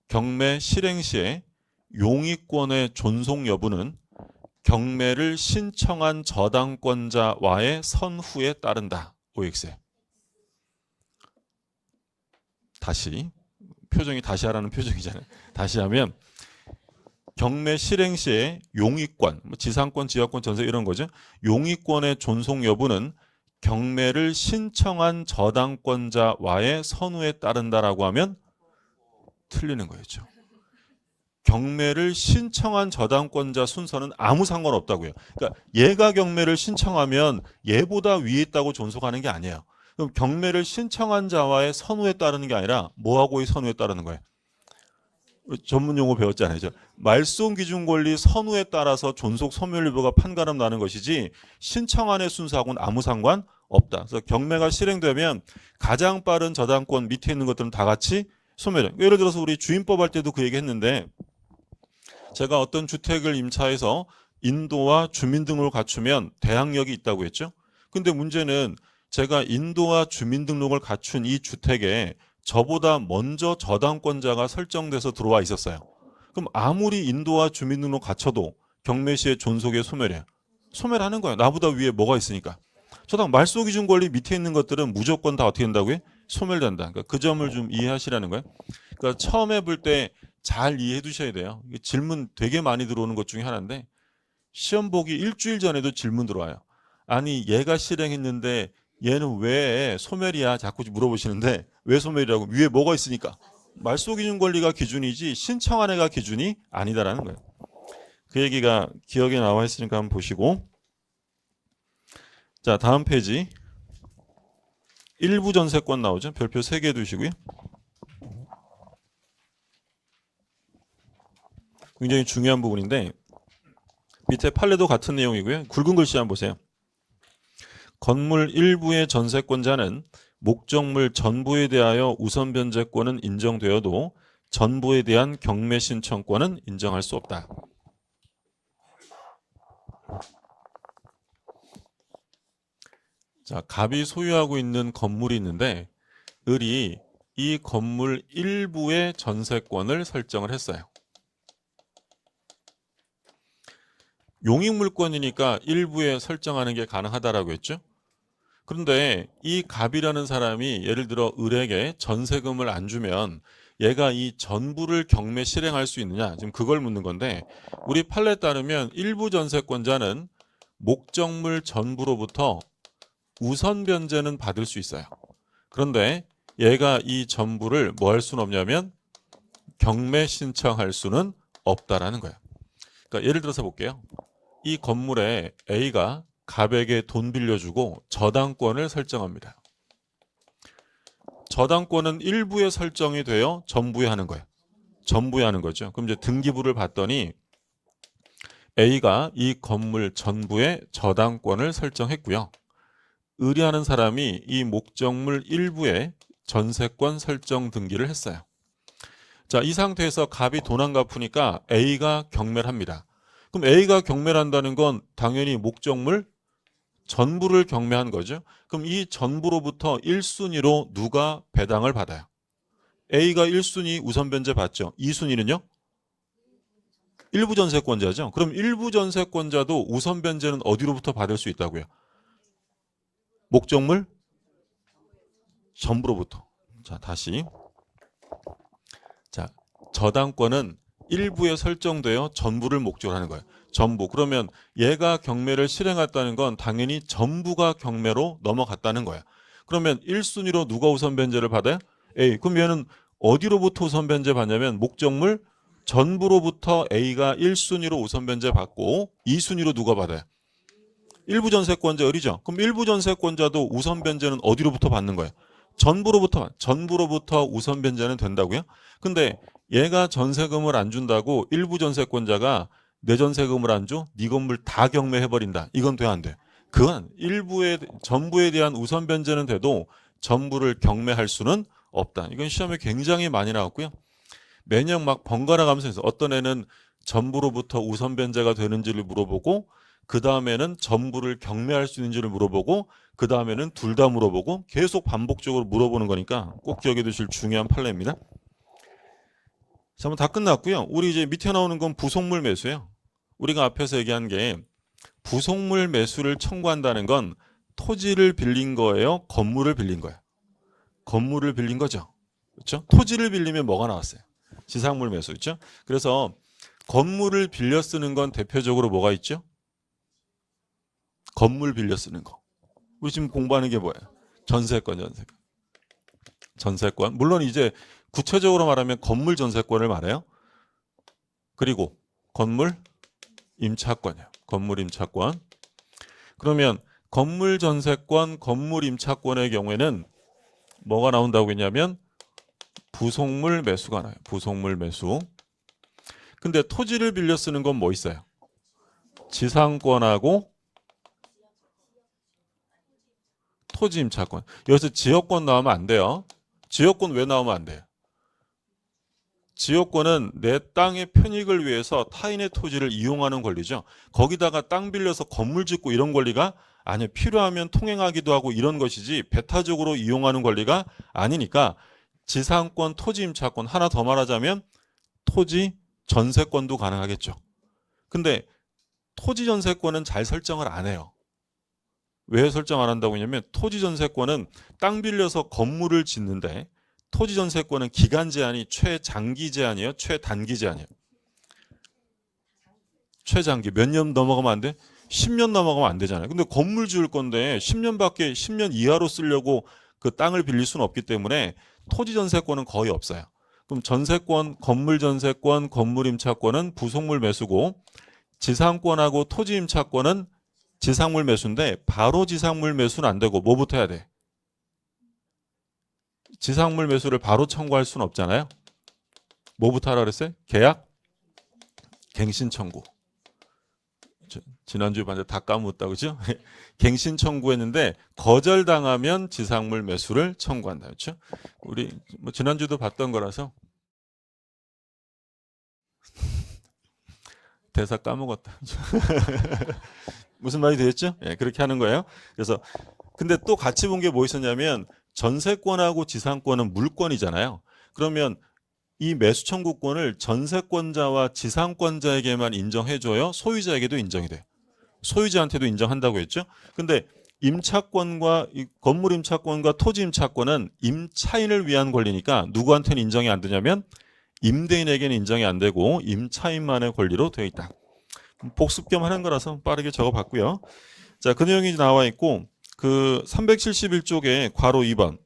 경매 실행 시에 용의권의 존속 여부는 경매를 신청한 저당권자와의 선후에 따른다. OX에. 다시 표정이 다시 하라는 표정이잖아요. 다시 하면 경매 실행 시에 용의권, 지상권, 지하권, 전세 이런 거죠. 용의권의 존속 여부는 경매를 신청한 저당권자와의 선후에 따른다라고 하면 틀리는 거였죠. 경매를 신청한 저당권자 순서는 아무 상관없다고요. 그러니까 얘가 경매를 신청하면 얘보다 위에 있다고 존속하는 게 아니에요. 그럼 경매를 신청한 자와의 선후에 따르는 게 아니라 뭐하고의 선후에 따르는 거예요? 전문 용어 배웠잖아요. 말소 기준 권리 선후에 따라서 존속 소멸 여부가 판가름 나는 것이지 신청안의 순서하고는 아무 상관 없다. 그래서 경매가 실행되면 가장 빠른 저당권 밑에 있는 것들은 다 같이 소멸해. 예를 들어서 우리 주임법 할 때도 그 얘기 했는데 제가 어떤 주택을 임차해서 인도와 주민등록을 갖추면 대항력이 있다고 했죠. 근데 문제는 제가 인도와 주민등록을 갖춘 이 주택에 저보다 먼저 저당권자가 설정돼서 들어와 있었어요. 그럼 아무리 인도와 주민등록 갖춰도 경매 시에 존속의 소멸이에요. 소멸하는 거예요. 나보다 위에 뭐가 있으니까. 저당 말소 기준 권리 밑에 있는 것들은 무조건 다 어떻게 된다고요? 소멸된다. 그러니까 그 점을 좀 이해하시라는 거예요. 그러니까 처음에 볼 때 잘 이해해 두셔야 돼요. 질문 되게 많이 들어오는 것 중에 하나인데 시험 보기 일주일 전에도 질문 들어와요. 아니 얘가 실행했는데 얘는 왜 소멸이야? 자꾸 물어보시는데 왜 소멸이라고? 위에 뭐가 있으니까. 말소 기준 권리가 기준이지 신청한 애가 기준이 아니다라는 거예요. 그 얘기가 기억에 나와 있으니까 한번 보시고. 자, 다음 페이지. 일부 전세권 나오죠. 별표 3개 두시고요. 굉장히 중요한 부분인데 밑에 판례도 같은 내용이고요. 굵은 글씨 한번 보세요. 건물 일부의 전세권자는 목적물 전부에 대하여 우선 변제권은 인정되어도 전부에 대한 경매 신청권은 인정할 수 없다. 자, 갑이 소유하고 있는 건물이 있는데 을이 이 건물 일부의 전세권을 설정을 했어요. 용익물권이니까 일부에 설정하는 게 가능하다라고 했죠. 그런데 이 갑이라는 사람이 예를 들어 을에게 전세금을 안 주면 얘가 이 전부를 경매 실행할 수 있느냐, 지금 그걸 묻는 건데 우리 판례에 따르면 일부 전세권자는 목적물 전부로부터 우선 변제는 받을 수 있어요. 그런데 얘가 이 전부를 뭐 할 수는 없냐면 경매 신청할 수는 없다라는 거예요. 그러니까 예를 들어서 볼게요. 이 건물에 A가 갑에게 돈 빌려주고 저당권을 설정합니다. 저당권은 일부에 설정이 되어 전부에 하는 거예요. 전부에 하는 거죠. 그럼 이제 등기부를 봤더니 A가 이 건물 전부에 저당권을 설정했고요. 의뢰하는 사람이 이 목적물 일부에 전세권 설정 등기를 했어요. 자, 이 상태에서 갑이 돈 안 갚으니까 A가 경매를 합니다. 그럼 A가 경매를 한다는 건 당연히 목적물 전부를 경매한 거죠. 그럼 이 전부로부터 1순위로 누가 배당을 받아요? A가 1순위 우선 변제 받죠. 2순위는요? 일부 전세권자죠. 그럼 일부 전세권자도 우선 변제는 어디로부터 받을 수 있다고요? 목적물 전부로부터. 자, 다시. 자, 저당권은 일부에 설정되어 전부를 목적으로 하는 거예요. 전부. 그러면 얘가 경매를 실행했다는 건 당연히 전부가 경매로 넘어갔다는 거야. 그러면 1순위로 누가 우선 변제를 받아요? A. 그럼 얘는 어디로부터 우선 변제 받냐면 목적물 전부로부터 A가 1순위로 우선 변제 받고 2순위로 누가 받아요? 일부 전세권자 을이죠. 그럼 일부 전세권자도 우선 변제는 어디로부터 받는 거예요? 전부로부터 우선 변제는 된다고요? 근데 얘가 전세금을 안 준다고 일부 전세권자가 내 전세금을 안 줘? 네 건물 다 경매해버린다. 이건 돼 안 돼? 그건 전부에 대한 우선 변제는 돼도 전부를 경매할 수는 없다. 이건 시험에 굉장히 많이 나왔고요. 매년 막 번갈아 가면서 어떤 애는 전부로부터 우선 변제가 되는지를 물어보고 그 다음에는 전부를 경매할 수 있는지를 물어보고 그 다음에는 둘 다 물어보고 계속 반복적으로 물어보는 거니까 꼭 기억해 두실 중요한 판례입니다. 자, 한번 다 끝났고요. 우리 이제 밑에 나오는 건 부속물 매수예요. 우리가 앞에서 얘기한 게 부속물 매수를 청구한다는 건 토지를 빌린 거예요? 건물을 빌린 거예요? 건물을 빌린 거죠. 그렇죠? 토지를 빌리면 뭐가 나왔어요? 지상물 매수. 그렇죠? 그래서 건물을 빌려 쓰는 건 대표적으로 뭐가 있죠? 건물 빌려 쓰는 거. 우리 지금 공부하는 게 뭐예요? 전세권. 전세권. 물론 이제 구체적으로 말하면 건물 전세권을 말해요. 그리고 건물 임차권이에요. 건물 임차권. 그러면 건물 전세권, 건물 임차권의 경우에는 뭐가 나온다고 했냐면 부속물 매수가 나요. 부속물 매수. 근데 토지를 빌려 쓰는 건 뭐 있어요? 지상권하고 토지 임차권. 여기서 지역권 나오면 안 돼요. 지역권 왜 나오면 안 돼요? 지역권은 내 땅의 편익을 위해서 타인의 토지를 이용하는 권리죠. 거기다가 땅 빌려서 건물 짓고 이런 권리가 아니에요. 필요하면 통행하기도 하고 이런 것이지 배타적으로 이용하는 권리가 아니니까 지상권, 토지 임차권 하나 더 말하자면 토지 전세권도 가능하겠죠. 근데 토지 전세권은 잘 설정을 안 해요. 왜 설정 안 한다고 했냐면 토지 전세권은 땅 빌려서 건물을 짓는데 토지 전세권은 기간 제한이 최장기 제한이에요? 최단기 제한이에요? 최장기. 몇 년 넘어가면 안 돼? 10년 넘어가면 안 되잖아요. 근데 건물 지을 건데 10년 이하로 쓰려고 그 땅을 빌릴 수는 없기 때문에 토지 전세권은 거의 없어요. 그럼 전세권, 건물 전세권, 건물 임차권은 부속물 매수고 지상권하고 토지 임차권은 지상물 매수인데 바로 지상물 매수는 안 되고 뭐부터 해야 돼? 지상물 매수를 바로 청구할 수는 없잖아요. 뭐부터 하라 그랬어요? 계약? 갱신 청구. 지난주에 완전 다 까먹었다 그죠? 갱신 청구했는데 거절당하면 지상물 매수를 청구한다. 그렇죠? 우리 뭐 지난주도 봤던 거라서 대사 까먹었다. 무슨 말이 되겠죠? 예, 그렇게 하는 거예요. 그래서 근데 또 같이 본 게 뭐 있었냐면 전세권하고 지상권은 물권이잖아요. 그러면 이 매수 청구권을 전세권자와 지상권자에게만 인정해줘요? 소유자에게도 인정이 돼요? 소유자한테도 인정한다고 했죠? 근데 임차권과 건물 임차권과 토지 임차권은 임차인을 위한 권리니까 누구한테는 인정이 안 되냐면 임대인에게는 인정이 안 되고 임차인만의 권리로 되어 있다. 복습 겸 하는 거라서 빠르게 적어봤고요. 자, 그 내용이 나와 있고 그 371쪽에 괄호 2번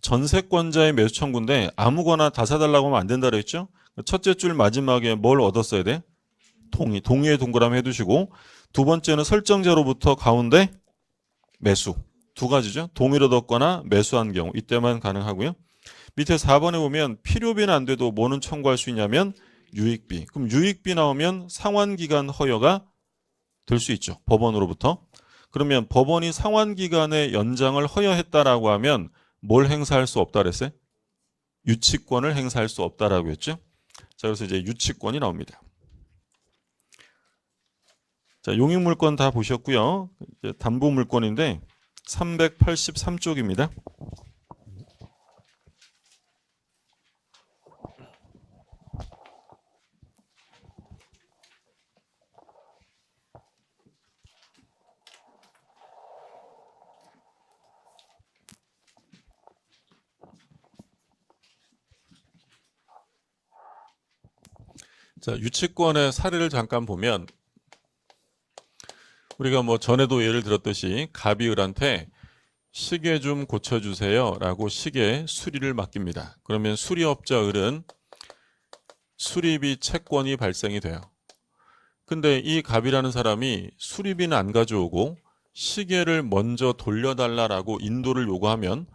전세권자의 매수 청구인데 아무거나 다 사달라고 하면 안 된다 그랬죠? 첫째 줄 마지막에 뭘 얻었어야 돼? 동의. 동의에 동그라미 해두시고 두 번째는 설정자로부터 가운데 매수. 두 가지죠. 동의를 얻었거나 매수한 경우 이때만 가능하고요. 밑에 4번에 보면 필요비는 안 돼도 뭐는 청구할 수 있냐면 유익비. 그럼 유익비 나오면 상환기간 허여가 될 수 있죠. 법원으로부터. 그러면 법원이 상환기간의 연장을 허여했다라고 하면 뭘 행사할 수 없다 그랬어요? 유치권을 행사할 수 없다라고 했죠. 자, 그래서 이제 유치권이 나옵니다. 자, 용익물권 다 보셨고요. 이제 담보물권인데 383쪽입니다. 자, 유치권의 사례를 잠깐 보면 우리가 뭐 전에도 예를 들었듯이 갑이 을한테 시계 좀 고쳐주세요 라고 시계 수리를 맡깁니다. 그러면 수리업자 을은 수리비 채권이 발생이 돼요. 근데 이 갑이라는 사람이 수리비는 안 가져오고 시계를 먼저 돌려달라고 인도를 요구하면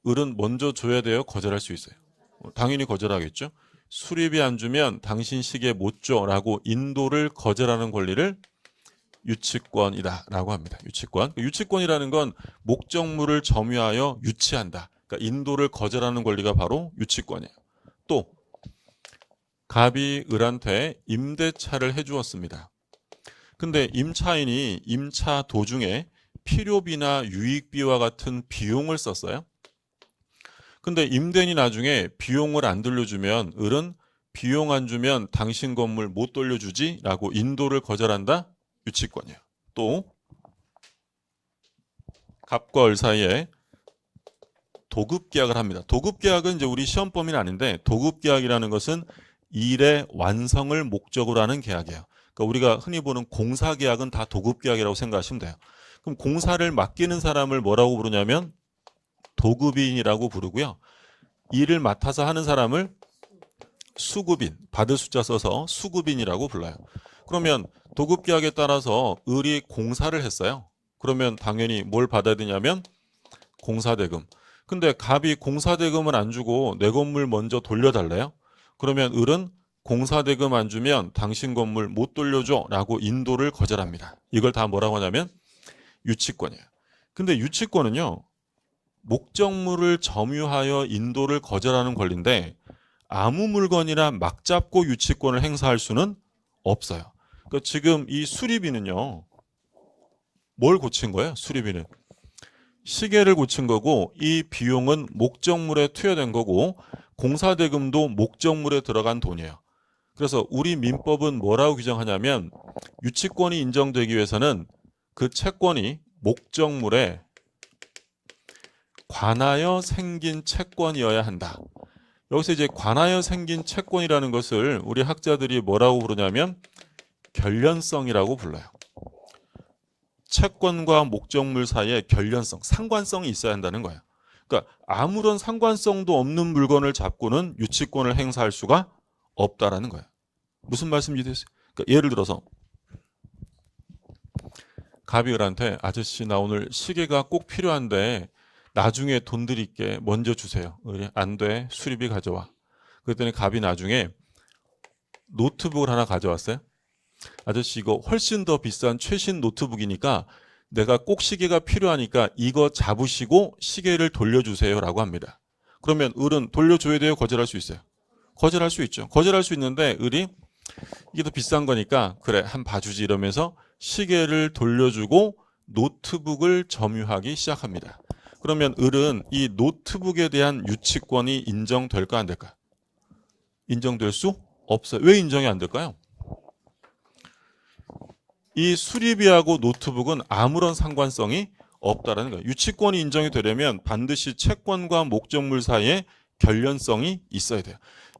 을은 먼저 줘야 돼요? 거절할 수 있어요? 당연히 거절하겠죠. 수리비 안 주면 당신 시계 못 줘라고 인도를 거절하는 권리를 유치권이다 라고 합니다. 유치권. 유치권이라는 건 목적물을 점유하여 유치한다. 그러니까 인도를 거절하는 권리가 바로 유치권이에요. 또 갑이 을한테 임대차를 해주었습니다. 근데 임차인이 임차 도중에 필요비나 유익비와 같은 비용을 썼어요. 근데 임대인이 나중에 비용을 안 돌려주면 을은 비용 안 주면 당신 건물 못 돌려주지 라고 인도를 거절한다? 유치권이에요. 또 갑과 을 사이에 도급계약을 합니다. 도급계약은 이제 우리 시험 범위는 아닌데 도급계약이라는 것은 일의 완성을 목적으로 하는 계약이에요. 그러니까 우리가 흔히 보는 공사계약은 다 도급계약이라고 생각하시면 돼요. 그럼 공사를 맡기는 사람을 뭐라고 부르냐면 도급인이라고 부르고요. 일을 맡아서 하는 사람을 수급인, 받을 숫자 써서 수급인이라고 불러요. 그러면 도급계약에 따라서 을이 공사를 했어요. 그러면 당연히 뭘 받아야 되냐면 공사대금. 근데 갑이 공사대금을 안 주고 내 건물 먼저 돌려달래요. 그러면 을은 공사대금 안 주면 당신 건물 못 돌려줘 라고 인도를 거절합니다. 이걸 다 뭐라고 하냐면 유치권이에요. 근데 유치권은요. 목적물을 점유하여 인도를 거절하는 권리인데 아무 물건이나 막 잡고 유치권을 행사할 수는 없어요. 그러니까 지금 이 수리비는요. 뭘 고친 거예요? 수리비는. 시계를 고친 거고 이 비용은 목적물에 투여된 거고 공사대금도 목적물에 들어간 돈이에요. 그래서 우리 민법은 뭐라고 규정하냐면 유치권이 인정되기 위해서는 그 채권이 목적물에 관하여 생긴 채권이어야 한다. 여기서 이제 관하여 생긴 채권이라는 것을 우리 학자들이 뭐라고 부르냐면 결련성이라고 불러요. 채권과 목적물 사이에 결련성, 상관성이 있어야 한다는 거예요. 그러니까 아무런 상관성도 없는 물건을 잡고는 유치권을 행사할 수가 없다라는 거예요. 무슨 말씀인지 이해되세요? 그러니까 예를 들어서 갑이 을한테 아저씨 나 오늘 시계가 꼭 필요한데 나중에 돈 드릴게 먼저 주세요. 안 돼. 수리비 가져와. 그랬더니 갑이 나중에 노트북을 하나 가져왔어요. 아저씨 이거 훨씬 더 비싼 최신 노트북이니까 내가 꼭 시계가 필요하니까 이거 잡으시고 시계를 돌려주세요 라고 합니다. 그러면 을은 돌려줘야 돼요? 거절할 수 있어요? 거절할 수 있죠. 거절할 수 있는데 을이 이게 더 비싼 거니까 그래 한 봐주지 이러면서 시계를 돌려주고 노트북을 점유하기 시작합니다. 그러면 을은 이 노트북에 대한 유치권이 인정될까 안 될까? 인정될 수 없어요. 왜 인정이 안 될까요? 이 수리비하고 노트북은 아무런 상관성이 없다라는 거예요. 유치권이 인정이 되려면 반드시 채권과 목적물 사이에 결련성이 있어야 돼요.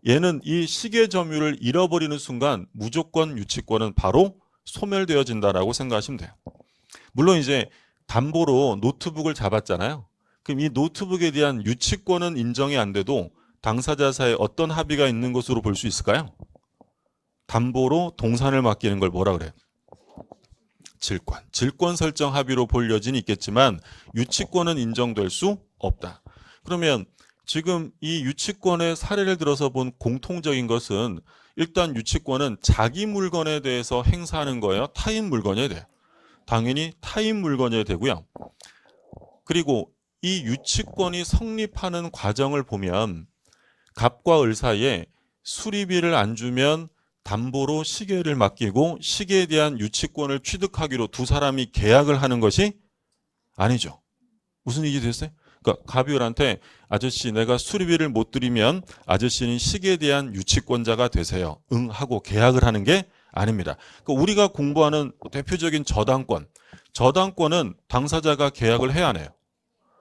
얘는 이 시계 점유를 잃어버리는 순간 무조건 유치권은 바로 소멸되어진다라고 생각하시면 돼요. 물론 이제 담보로 노트북을 잡았잖아요. 그럼 이 노트북에 대한 유치권은 인정이 안 돼도 당사자 사이에 어떤 합의가 있는 것으로 볼 수 있을까요? 담보로 동산을 맡기는 걸 뭐라 그래요? 질권. 질권 설정 합의로 볼 여지는 있겠지만 유치권은 인정될 수 없다. 그러면 지금 이 유치권의 사례를 들어서 본 공통적인 것은 일단 유치권은 자기 물건에 대해서 행사하는 거예요? 타인 물건이어야 돼요? 당연히 타인 물건이어야 되고요. 그리고 이 유치권이 성립하는 과정을 보면 갑과 을 사이에 수리비를 안 주면 담보로 시계를 맡기고 시계에 대한 유치권을 취득하기로 두 사람이 계약을 하는 것이 아니죠. 무슨 얘기 됐어요? 그러니까 갑이 을한테 아저씨 내가 수리비를 못 드리면 아저씨는 시계에 대한 유치권자가 되세요. 응 하고 계약을 하는 게 아닙니다. 그러니까 우리가 공부하는 대표적인 저당권. 저당권은 당사자가 계약을 해야 하네요.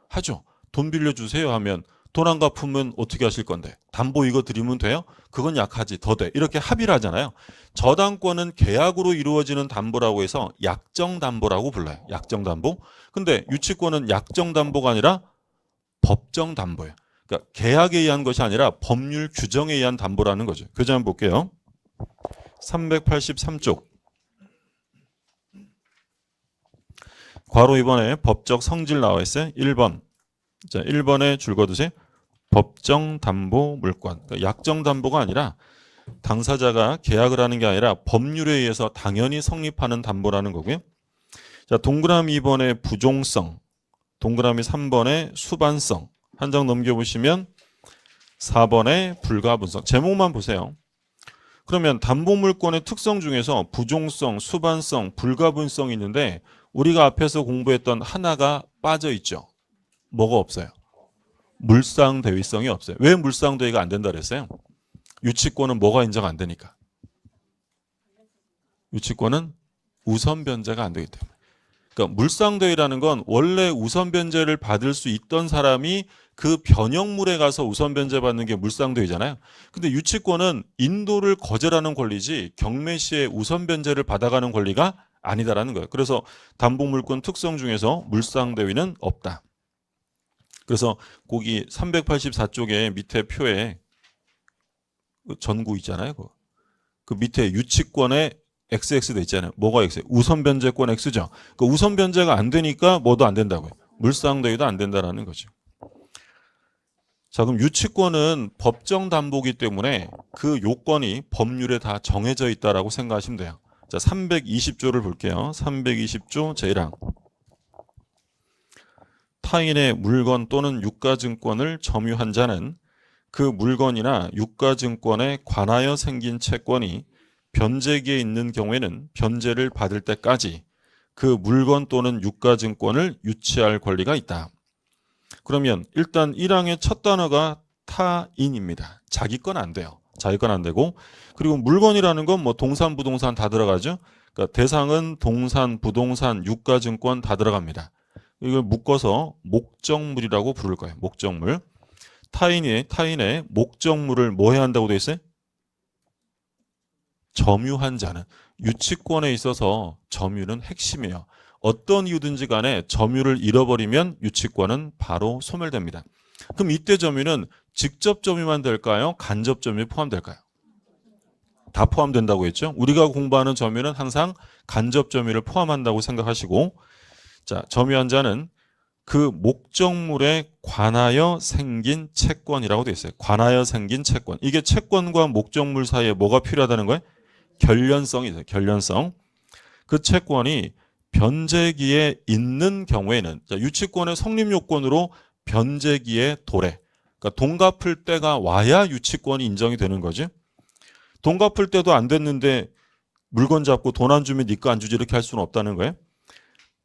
하죠. 돈 빌려주세요 하면 돈 안 갚으면 어떻게 하실 건데? 담보 이거 드리면 돼요? 그건 약하지 더 돼. 이렇게 합의를 하잖아요. 저당권은 계약으로 이루어지는 담보라고 해서 약정담보라고 불러요. 약정담보. 근데 유치권은 약정담보가 아니라 법정담보예요. 그러니까 계약에 의한 것이 아니라 법률 규정에 의한 담보라는 거죠. 교재 한번 볼게요. 383쪽. 괄호 2번에 법적 성질 나와 있어요. 1번. 자, 1번에 줄 거두세요. 법정담보물권. 그러니까 약정담보가 아니라 당사자가 계약을 하는 게 아니라 법률에 의해서 당연히 성립하는 담보라는 거고요. 자, 동그라미 2번에 부종성, 동그라미 3번에 수반성. 한 장 넘겨보시면 4번에 불가분성. 제목만 보세요. 그러면 담보물권의 특성 중에서 부종성, 수반성, 불가분성이 있는데 우리가 앞에서 공부했던 하나가 빠져 있죠. 뭐가 없어요? 물상대위성이 없어요. 왜 물상대위가 안 된다 그랬어요? 유치권은 뭐가 인정 안 되니까. 유치권은 우선변제가 안 되기 때문에. 그러니까 물상대위라는 건 원래 우선변제를 받을 수 있던 사람이 그 변형물에 가서 우선변제 받는 게 물상대위잖아요. 근데 유치권은 인도를 거절하는 권리지 경매시에 우선변제를 받아가는 권리가 아니다라는 거예요. 그래서 담보물권 특성 중에서 물상대위는 없다. 그래서 거기 384쪽에 밑에 표에 전구 있잖아요. 그 밑에 유치권에 XX 돼 있잖아요. 뭐가 X? 우선변제권 X죠. 그 우선변제가 안 되니까 뭐도 안 된다고요. 물상대위도 안 된다라는 거죠. 자, 그럼 유치권은 법정담보기 때문에 그 요건이 법률에 다 정해져 있다라고 생각하시면 돼요. 자, 320조를 볼게요. 320조 제1항. 타인의 물건 또는 유가증권을 점유한 자는 그 물건이나 유가증권에 관하여 생긴 채권이 변제기에 있는 경우에는 변제를 받을 때까지 그 물건 또는 유가증권을 유치할 권리가 있다. 그러면 일단 1항의 첫 단어가 타인입니다. 자기 건 안 돼요. 자기 건 안 되고, 그리고 물건이라는 건 뭐 동산, 부동산 다 들어가죠. 그러니까 대상은 동산, 부동산, 유가증권 다 들어갑니다. 이걸 묶어서 목적물이라고 부를 거예요. 목적물. 타인의 목적물을 뭐 해야 한다고 돼 있어요? 점유한 자는. 유치권에 있어서 점유는 핵심이에요. 어떤 이유든지 간에 점유를 잃어버리면 유치권은 바로 소멸됩니다. 그럼 이때 점유는 직접 점유만 될까요? 간접 점유 포함될까요? 다 포함된다고 했죠. 우리가 공부하는 점유는 항상 간접 점유를 포함한다고 생각하시고, 자, 점유한 자는 그 목적물에 관하여 생긴 채권이라고 되어 있어요. 관하여 생긴 채권. 이게 채권과 목적물 사이에 뭐가 필요하다는 거예요? 결련성이 있어요. 결련성. 그 채권이 변제기에 있는 경우에는, 자, 유치권의 성립 요건으로 변제기에 도래. 그러니까 돈 갚을 때가 와야 유치권이 인정이 되는 거죠. 돈 갚을 때도 안 됐는데 물건 잡고 돈 안 주면 네 거 안 주지 이렇게 할 수는 없다는 거예요.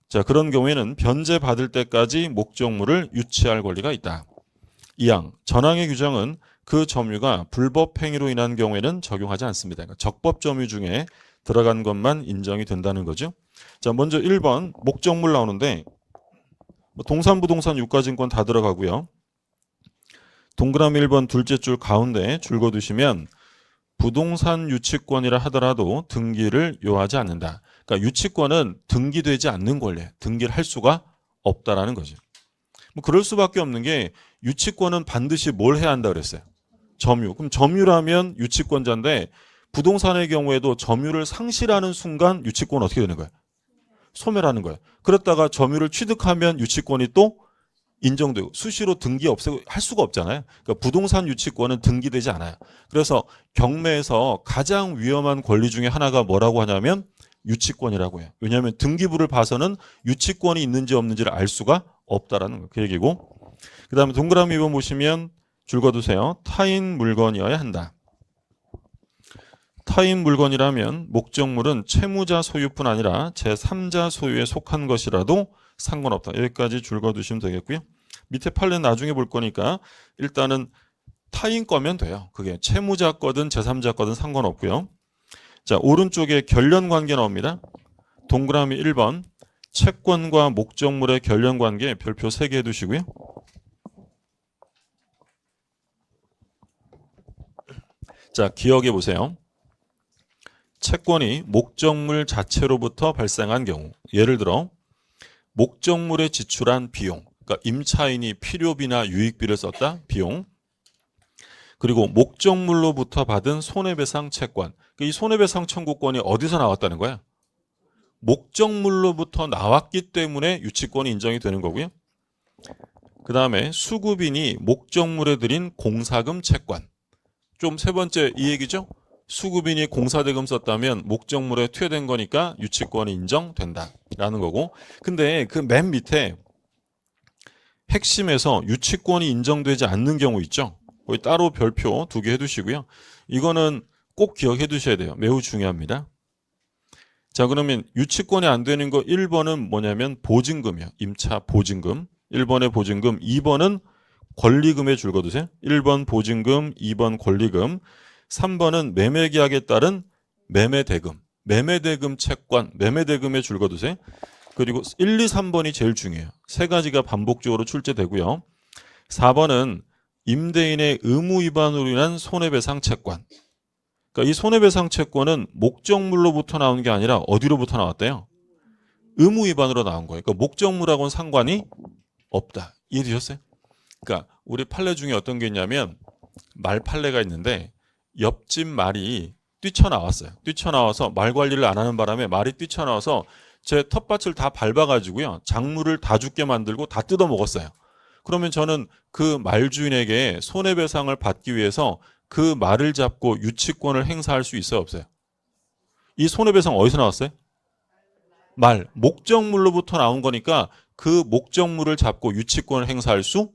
자, 그런 경우에는 변제 받을 때까지 목적물을 유치할 권리가 있다. 2항, 전항의 규정은 그 점유가 불법 행위로 인한 경우에는 적용하지 않습니다. 그러니까 적법 점유 중에 들어간 것만 인정이 된다는 거죠. 자, 먼저 1번 목적물 나오는데 동산, 부동산, 유가증권 다 들어가고요. 동그라미 1번 둘째 줄 가운데 줄 거두시면 부동산 유치권이라 하더라도 등기를 요하지 않는다. 그러니까 유치권은 등기되지 않는 권리예요. 등기를 할 수가 없다라는 거죠. 뭐 그럴 수밖에 없는 게 유치권은 반드시 뭘 해야 한다 그랬어요? 점유. 그럼 점유라면 유치권자인데 부동산의 경우에도 점유를 상실하는 순간 유치권은 어떻게 되는 거예요? 소멸하는 거예요. 그랬다가 점유를 취득하면 유치권이 또 인정되고 수시로 등기 없애고 할 수가 없잖아요. 그러니까 부동산 유치권은 등기되지 않아요. 그래서 경매에서 가장 위험한 권리 중에 하나가 뭐라고 하냐면 유치권이라고 해요. 왜냐하면 등기부를 봐서는 유치권이 있는지 없는지를 알 수가 없다라는 거예요. 그 얘기고. 그 다음에 동그라미 2번 보시면 줄 거두세요. 타인 물건이어야 한다. 타인 물건이라면 목적물은 채무자 소유뿐 아니라 제3자 소유에 속한 것이라도 상관없다. 여기까지 줄 거두시면 되겠고요. 밑에 판례는 나중에 볼 거니까 일단은 타인 거면 돼요. 그게 채무자 거든 제3자 거든 상관없고요. 자, 오른쪽에 결련 관계 나옵니다. 동그라미 1번 채권과 목적물의 결련 관계 별표 3개 해두시고요. 자, 기억해 보세요. 채권이 목적물 자체로부터 발생한 경우, 예를 들어 목적물에 지출한 비용, 그러니까 임차인이 필요비나 유익비를 썼다, 비용. 그리고 목적물로부터 받은 손해배상 채권. 이 손해배상 청구권이 어디서 나왔다는 거야? 목적물로부터 나왔기 때문에 유치권이 인정이 되는 거고요. 그 다음에 수급인이 목적물에 들인 공사금 채권. 좀 세 번째 이 얘기죠? 수급인이 공사대금 썼다면 목적물에 투여된 거니까 유치권이 인정된다라는 거고. 근데 그 맨 밑에 핵심에서 유치권이 인정되지 않는 경우 있죠? 거기 따로 별표 2개 해두시고요. 이거는 꼭 기억해 두셔야 돼요. 매우 중요합니다. 자, 그러면 유치권이 안 되는 거 1번은 뭐냐면 보증금이요. 임차 보증금. 1번의 보증금, 2번은 권리금에 줄 거두세요. 1번 보증금, 2번 권리금. 3번은 매매계약에 따른 매매대금. 매매대금 채권, 매매대금에 줄 거두세요. 그리고 1, 2, 3번이 제일 중요해요. 세 가지가 반복적으로 출제되고요. 4번은 임대인의 의무 위반으로 인한 손해배상 채권. 그러니까 이 손해배상 채권은 목적물로부터 나온 게 아니라 어디로부터 나왔대요? 의무 위반으로 나온 거예요. 그러니까 목적물하고는 상관이 없다. 이해되셨어요? 그러니까 우리 판례 중에 어떤 게 있냐면 말 판례가 있는데 옆집 말이 뛰쳐나왔어요. 뛰쳐나와서 말 관리를 안 하는 바람에 말이 뛰쳐나와서 제 텃밭을 다 밟아가지고요. 작물을 다 죽게 만들고 다 뜯어먹었어요. 그러면 저는 그 말 주인에게 손해배상을 받기 위해서 그 말을 잡고 유치권을 행사할 수 있어요, 없어요? 이 손해배상 어디서 나왔어요? 말, 목적물로부터 나온 거니까 그 목적물을 잡고 유치권을 행사할 수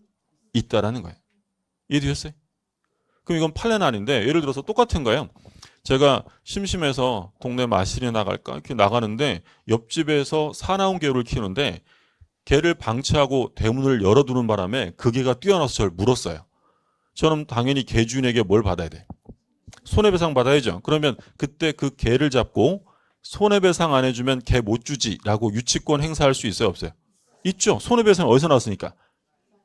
있다라는 거예요. 이해되셨어요? 그럼 이건 판례는 아닌데 예를 들어서 똑같은 거예요. 제가 심심해서 동네 마실에 나갈까 이렇게 나가는데 옆집에서 사나운 개를 키우는데 개를 방치하고 대문을 열어두는 바람에 그 개가 뛰어나서 저를 물었어요. 저는 당연히 개 주인에게 뭘 받아야 돼? 손해배상 받아야죠. 그러면 그때 그 개를 잡고 손해배상 안 해주면 개 못 주지라고 유치권 행사할 수 있어요, 없어요? 있죠. 손해배상 어디서 나왔으니까?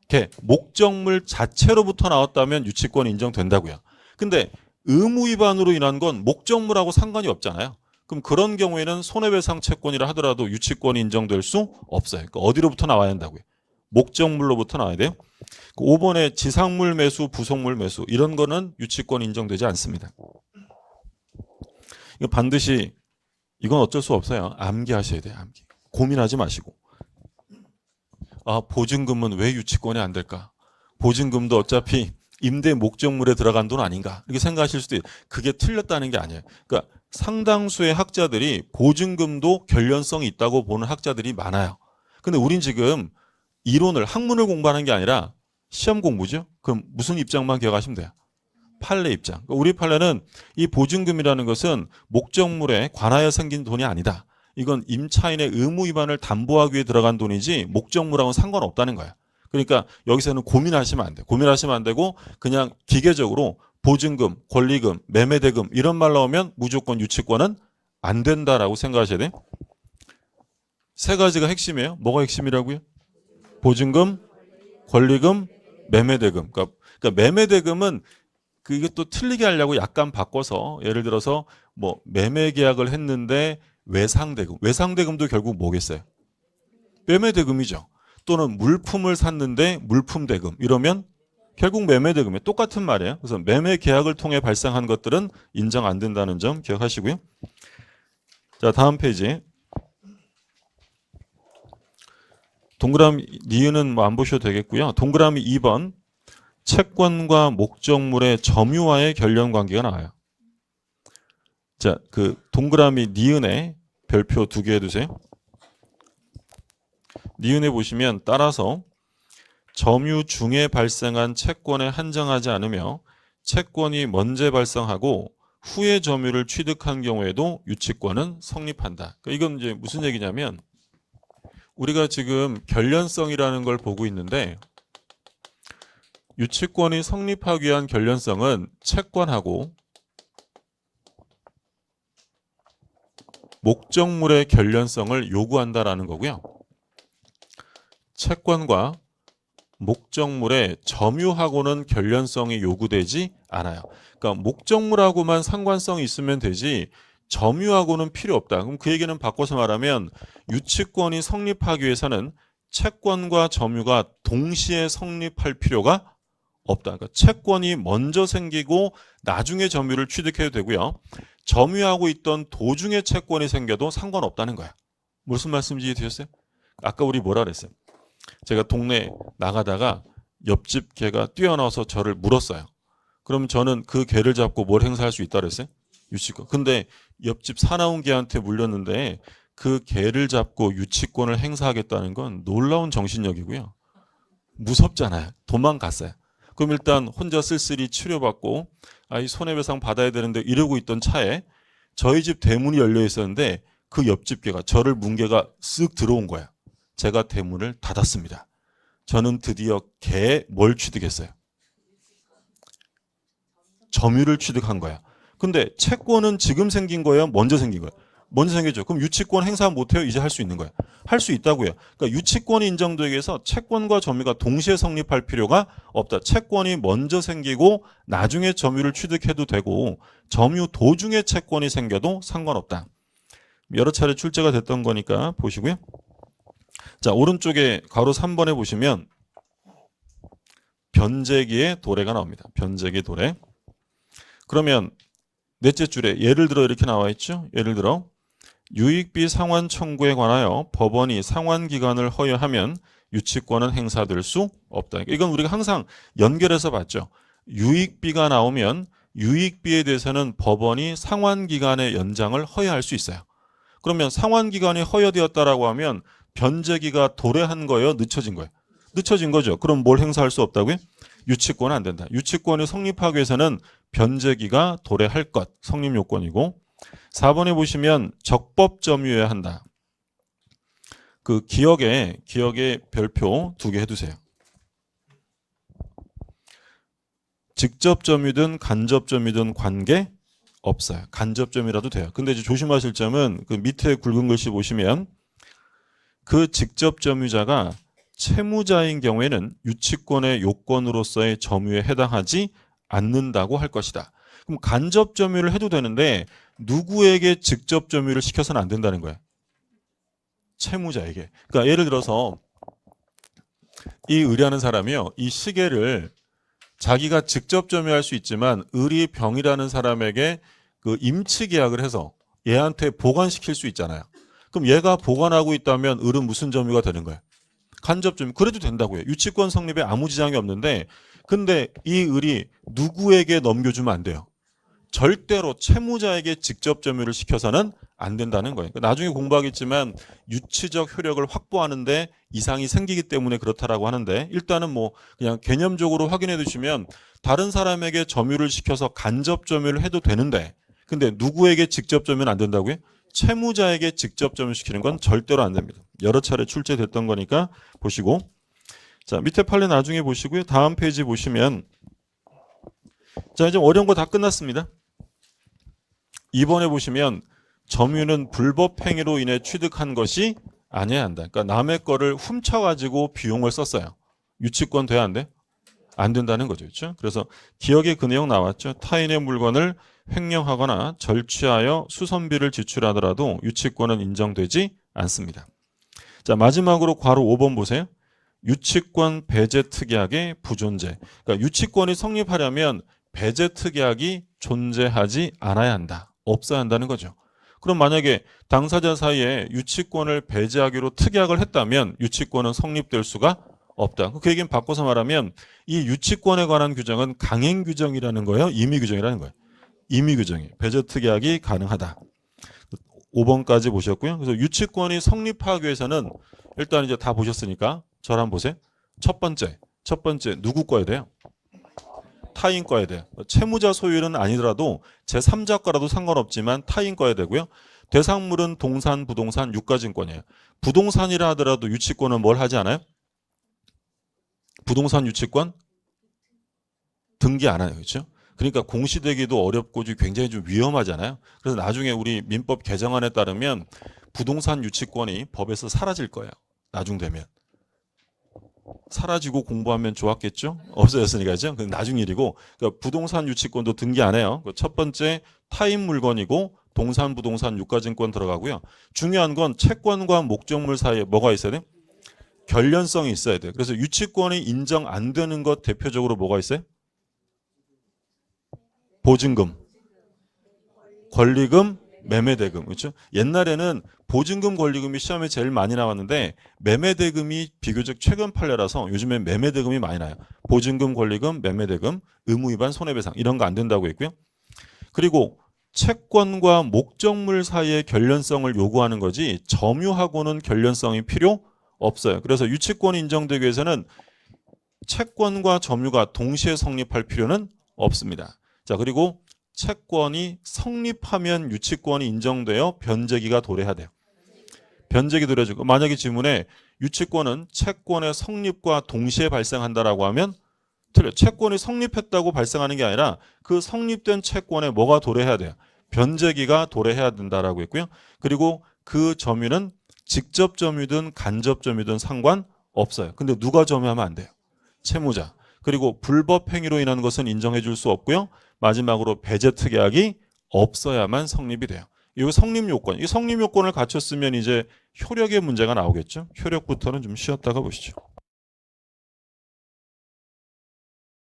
개, 목적물 자체로부터 나왔다면 유치권이 인정된다고요. 근데 의무 위반으로 인한 건 목적물하고 상관이 없잖아요. 그럼 그런 경우에는 손해배상 채권이라 하더라도 유치권이 인정될 수 없어요. 그러니까 어디로부터 나와야 한다고요? 목적물로부터 나와야 돼요. 5번에 지상물 매수, 부속물 매수 이런 거는 유치권 인정되지 않습니다. 이거 반드시 이건 어쩔 수 없어요. 암기하셔야 돼요. 암기. 고민하지 마시고. 아, 보증금은 왜 유치권이 안 될까? 보증금도 어차피 임대 목적물에 들어간 돈 아닌가? 이렇게 생각하실 수도 있어요. 그게 틀렸다는 게 아니에요. 그러니까 상당수의 학자들이 보증금도 결련성이 있다고 보는 학자들이 많아요. 근데 우린 지금 이론을, 학문을 공부하는 게 아니라 시험 공부죠? 그럼 무슨 입장만 기억하시면 돼요? 판례 입장. 그러니까 우리 판례는 이 보증금이라는 것은 목적물에 관하여 생긴 돈이 아니다. 이건 임차인의 의무 위반을 담보하기 위해 들어간 돈이지 목적물하고는 상관없다는 거야. 그러니까 여기서는 고민하시면 안 돼. 고민하시면 안 되고 그냥 기계적으로 보증금, 권리금, 매매대금 이런 말 나오면 무조건 유치권은 안 된다라고 생각하셔야 돼. 세 가지가 핵심이에요. 뭐가 핵심이라고요? 보증금, 권리금, 매매대금. 그러니까 매매대금은 이것도 틀리게 하려고 약간 바꿔서 예를 들어서 뭐 매매계약을 했는데 외상대금. 외상대금도 결국 뭐겠어요? 매매대금이죠. 또는 물품을 샀는데 물품 대금 이러면 결국 매매 대금에 똑같은 말이에요. 그래서 매매 계약을 통해 발생한 것들은 인정 안 된다는 점 기억하시고요. 자, 다음 페이지. 동그라미 니은은 뭐 안 보셔도 되겠고요. 동그라미 2번 채권과 목적물의 점유와의 결련 관계가 나와요. 자, 그 동그라미 니은에 별표 2개 해두세요. 니은에 보시면 따라서 점유 중에 발생한 채권에 한정하지 않으며 채권이 먼저 발생하고 후에 점유를 취득한 경우에도 유치권은 성립한다. 그러니까 이건 이제 무슨 얘기냐면 우리가 지금 결련성이라는 걸 보고 있는데 유치권이 성립하기 위한 결련성은 채권하고 목적물의 결련성을 요구한다라는 거고요. 채권과 목적물의 점유하고는 결련성이 요구되지 않아요. 그러니까 목적물하고만 상관성이 있으면 되지 점유하고는 필요 없다. 그럼 그 얘기는 바꿔서 말하면 유치권이 성립하기 위해서는 채권과 점유가 동시에 성립할 필요가 없다. 그러니까 채권이 먼저 생기고 나중에 점유를 취득해도 되고요. 점유하고 있던 도중에 채권이 생겨도 상관없다는 거야. 무슨 말씀인지 이해되셨어요? 아까 우리 뭐라 그랬어요? 제가 동네 나가다가 옆집 개가 뛰어나와서 저를 물었어요. 그럼 저는 그 개를 잡고 뭘 행사할 수 있다 그랬어요? 유치권. 근데 옆집 사나운 개한테 물렸는데 그 개를 잡고 유치권을 행사하겠다는 건 놀라운 정신력이고요. 무섭잖아요. 도망갔어요. 그럼 일단 혼자 쓸쓸히 치료받고 이 손해배상 받아야 되는데 이러고 있던 차에 저희 집 대문이 열려 있었는데 그 옆집 개가 저를 문 개가 쓱 들어온 거야. 제가 대문을 닫았습니다. 저는 드디어 개에 뭘 취득했어요? 점유를 취득한 거야. 근데 채권은 지금 생긴 거예요? 먼저 생긴 거예요? 먼저 생겼죠. 그럼 유치권 행사 못해요? 이제 할 수 있는 거예요. 할 수 있다고요. 그러니까 유치권이 인정되기 위해서 채권과 점유가 동시에 성립할 필요가 없다. 채권이 먼저 생기고 나중에 점유를 취득해도 되고 점유 도중에 채권이 생겨도 상관없다. 여러 차례 출제가 됐던 거니까 보시고요. 자, 오른쪽에 괄호 3번에 보시면 변제기의 도래가 나옵니다. 변제기 도래. 그러면 넷째 줄에 예를 들어 이렇게 나와 있죠. 예를 들어 유익비 상환 청구에 관하여 법원이 상환 기간을 허여하면 유치권은 행사될 수 없다. 이건 우리가 항상 연결해서 봤죠. 유익비가 나오면 유익비에 대해서는 법원이 상환 기간의 연장을 허여할 수 있어요. 그러면 상환 기간이 허여되었다라고 하면 변제기가 도래한 거예요? 늦춰진 거예요? 늦춰진 거죠. 그럼 뭘 행사할 수 없다고요? 유치권은 안 된다. 유치권이 성립하기 위해서는 변제기가 도래할 것, 성립 요건이고 4번에 보시면 적법 점유해야 한다. 그 기억에 별표 2개 해두세요. 직접 점유든 간접 점유든 관계 없어요. 간접 점유라도 돼요. 근데 이제 조심하실 점은 그 밑에 굵은 글씨 보시면 그 직접 점유자가 채무자인 경우에는 유치권의 요건으로서의 점유에 해당하지 않는다고 할 것이다. 그럼 간접 점유를 해도 되는데 누구에게 직접 점유를 시켜서는 안 된다는 거예요? 채무자에게. 그러니까 예를 들어서 이 의뢰하는 사람이요. 이 시계를 자기가 직접 점유할 수 있지만 의리병이라는 사람에게 그 임치 계약을 해서 얘한테 보관시킬 수 있잖아요. 그럼 얘가 보관하고 있다면 을은 무슨 점유가 되는 거예요? 간접 점유. 그래도 된다고요. 유치권 성립에 아무 지장이 없는데 근데 이 을이 누구에게 넘겨주면 안 돼요? 절대로 채무자에게 직접 점유를 시켜서는 안 된다는 거예요. 나중에 공부하겠지만 유치적 효력을 확보하는데 이상이 생기기 때문에 그렇다라고 하는데 일단은 뭐 그냥 개념적으로 확인해 두시면 다른 사람에게 점유를 시켜서 간접 점유를 해도 되는데 근데 누구에게 직접 점유는 안 된다고요? 채무자에게 직접 점유시키는 건 절대로 안 됩니다. 여러 차례 출제됐던 거니까 보시고 자 밑에 판례 나중에 보시고요. 다음 페이지 보시면 자 이제 어려운 거 다 끝났습니다. 2번에 보시면 점유는 불법 행위로 인해 취득한 것이 아니어야 한다. 그러니까 남의 거를 훔쳐가지고 비용을 썼어요. 유치권 돼야 안 돼? 안 된다는 거죠. 그렇죠? 그래서 기억에 그 내용 나왔죠. 타인의 물건을 횡령하거나 절취하여 수선비를 지출하더라도 유치권은 인정되지 않습니다. 자 마지막으로 괄호 5번 보세요. 유치권 배제 특약의 부존재. 그러니까 유치권이 성립하려면 배제 특약이 존재하지 않아야 한다. 없어야 한다는 거죠. 그럼 만약에 당사자 사이에 유치권을 배제하기로 특약을 했다면 유치권은 성립될 수가 없다. 그 얘기는 바꿔서 말하면 이 유치권에 관한 규정은 강행 규정이라는 거예요? 임의 규정이라는 거예요? 임의 규정이에요. 배제 특약이 가능하다. 5번까지 보셨고요. 그래서 유치권이 성립하기 위해서는 일단 이제 다 보셨으니까 저를 한번 보세요. 첫 번째 누구 거야 돼요? 타인 거야 돼요. 채무자 소유는 아니더라도 제3자 거라도 상관없지만 타인 거야 되고요. 대상물은 동산, 부동산, 유가증권이에요. 부동산이라 하더라도 유치권은 뭘 하지 않아요? 부동산 유치권 등기 안 하요. 그렇죠? 그러니까 공시되기도 어렵고 굉장히 좀 위험하잖아요. 그래서 나중에 우리 민법 개정안에 따르면 부동산 유치권이 법에서 사라질 거예요. 나중 되면. 사라지고 공부하면 좋았겠죠? 없어졌으니까죠. 그건 나중 일이고, 그러니까 부동산 유치권도 등기 안 해요. 첫 번째 타인 물건이고 동산, 부동산, 유가증권 들어가고요. 중요한 건 채권과 목적물 사이에 뭐가 있어야 돼요? 결련성이 있어야 돼요. 그래서 유치권이 인정 안 되는 것 대표적으로 뭐가 있어요? 보증금, 권리금, 매매대금. 그렇죠? 옛날에는 보증금, 권리금이 시험에 제일 많이 나왔는데 매매대금이 비교적 최근 판례라서 요즘엔 매매대금이 많이 나요. 보증금, 권리금, 매매대금, 의무위반, 손해배상 이런 거 안 된다고 했고요. 그리고 채권과 목적물 사이의 결련성을 요구하는 거지 점유하고는 결련성이 필요 없어요. 그래서 유치권이 인정되기 위해서는 채권과 점유가 동시에 성립할 필요는 없습니다. 자, 그리고 채권이 성립하면 유치권이 인정되어 변제기가 도래해야 돼요. 변제기 도래지고 만약에 지문에 유치권은 채권의 성립과 동시에 발생한다라고 하면 틀려. 채권이 성립했다고 발생하는 게 아니라 그 성립된 채권에 뭐가 도래해야 돼요? 변제기가 도래해야 된다라고 했고요. 그리고 그 점유는 직접 점유든 간접 점유든 상관없어요. 근데 누가 점유하면 안 돼요? 채무자. 그리고 불법 행위로 인한 것은 인정해 줄 수 없고요. 마지막으로 배제 특약이 없어야만 성립이 돼요. 이 성립 요건, 이 성립 요건을 갖췄으면 이제 효력의 문제가 나오겠죠. 효력부터는 좀 쉬었다가 보시죠.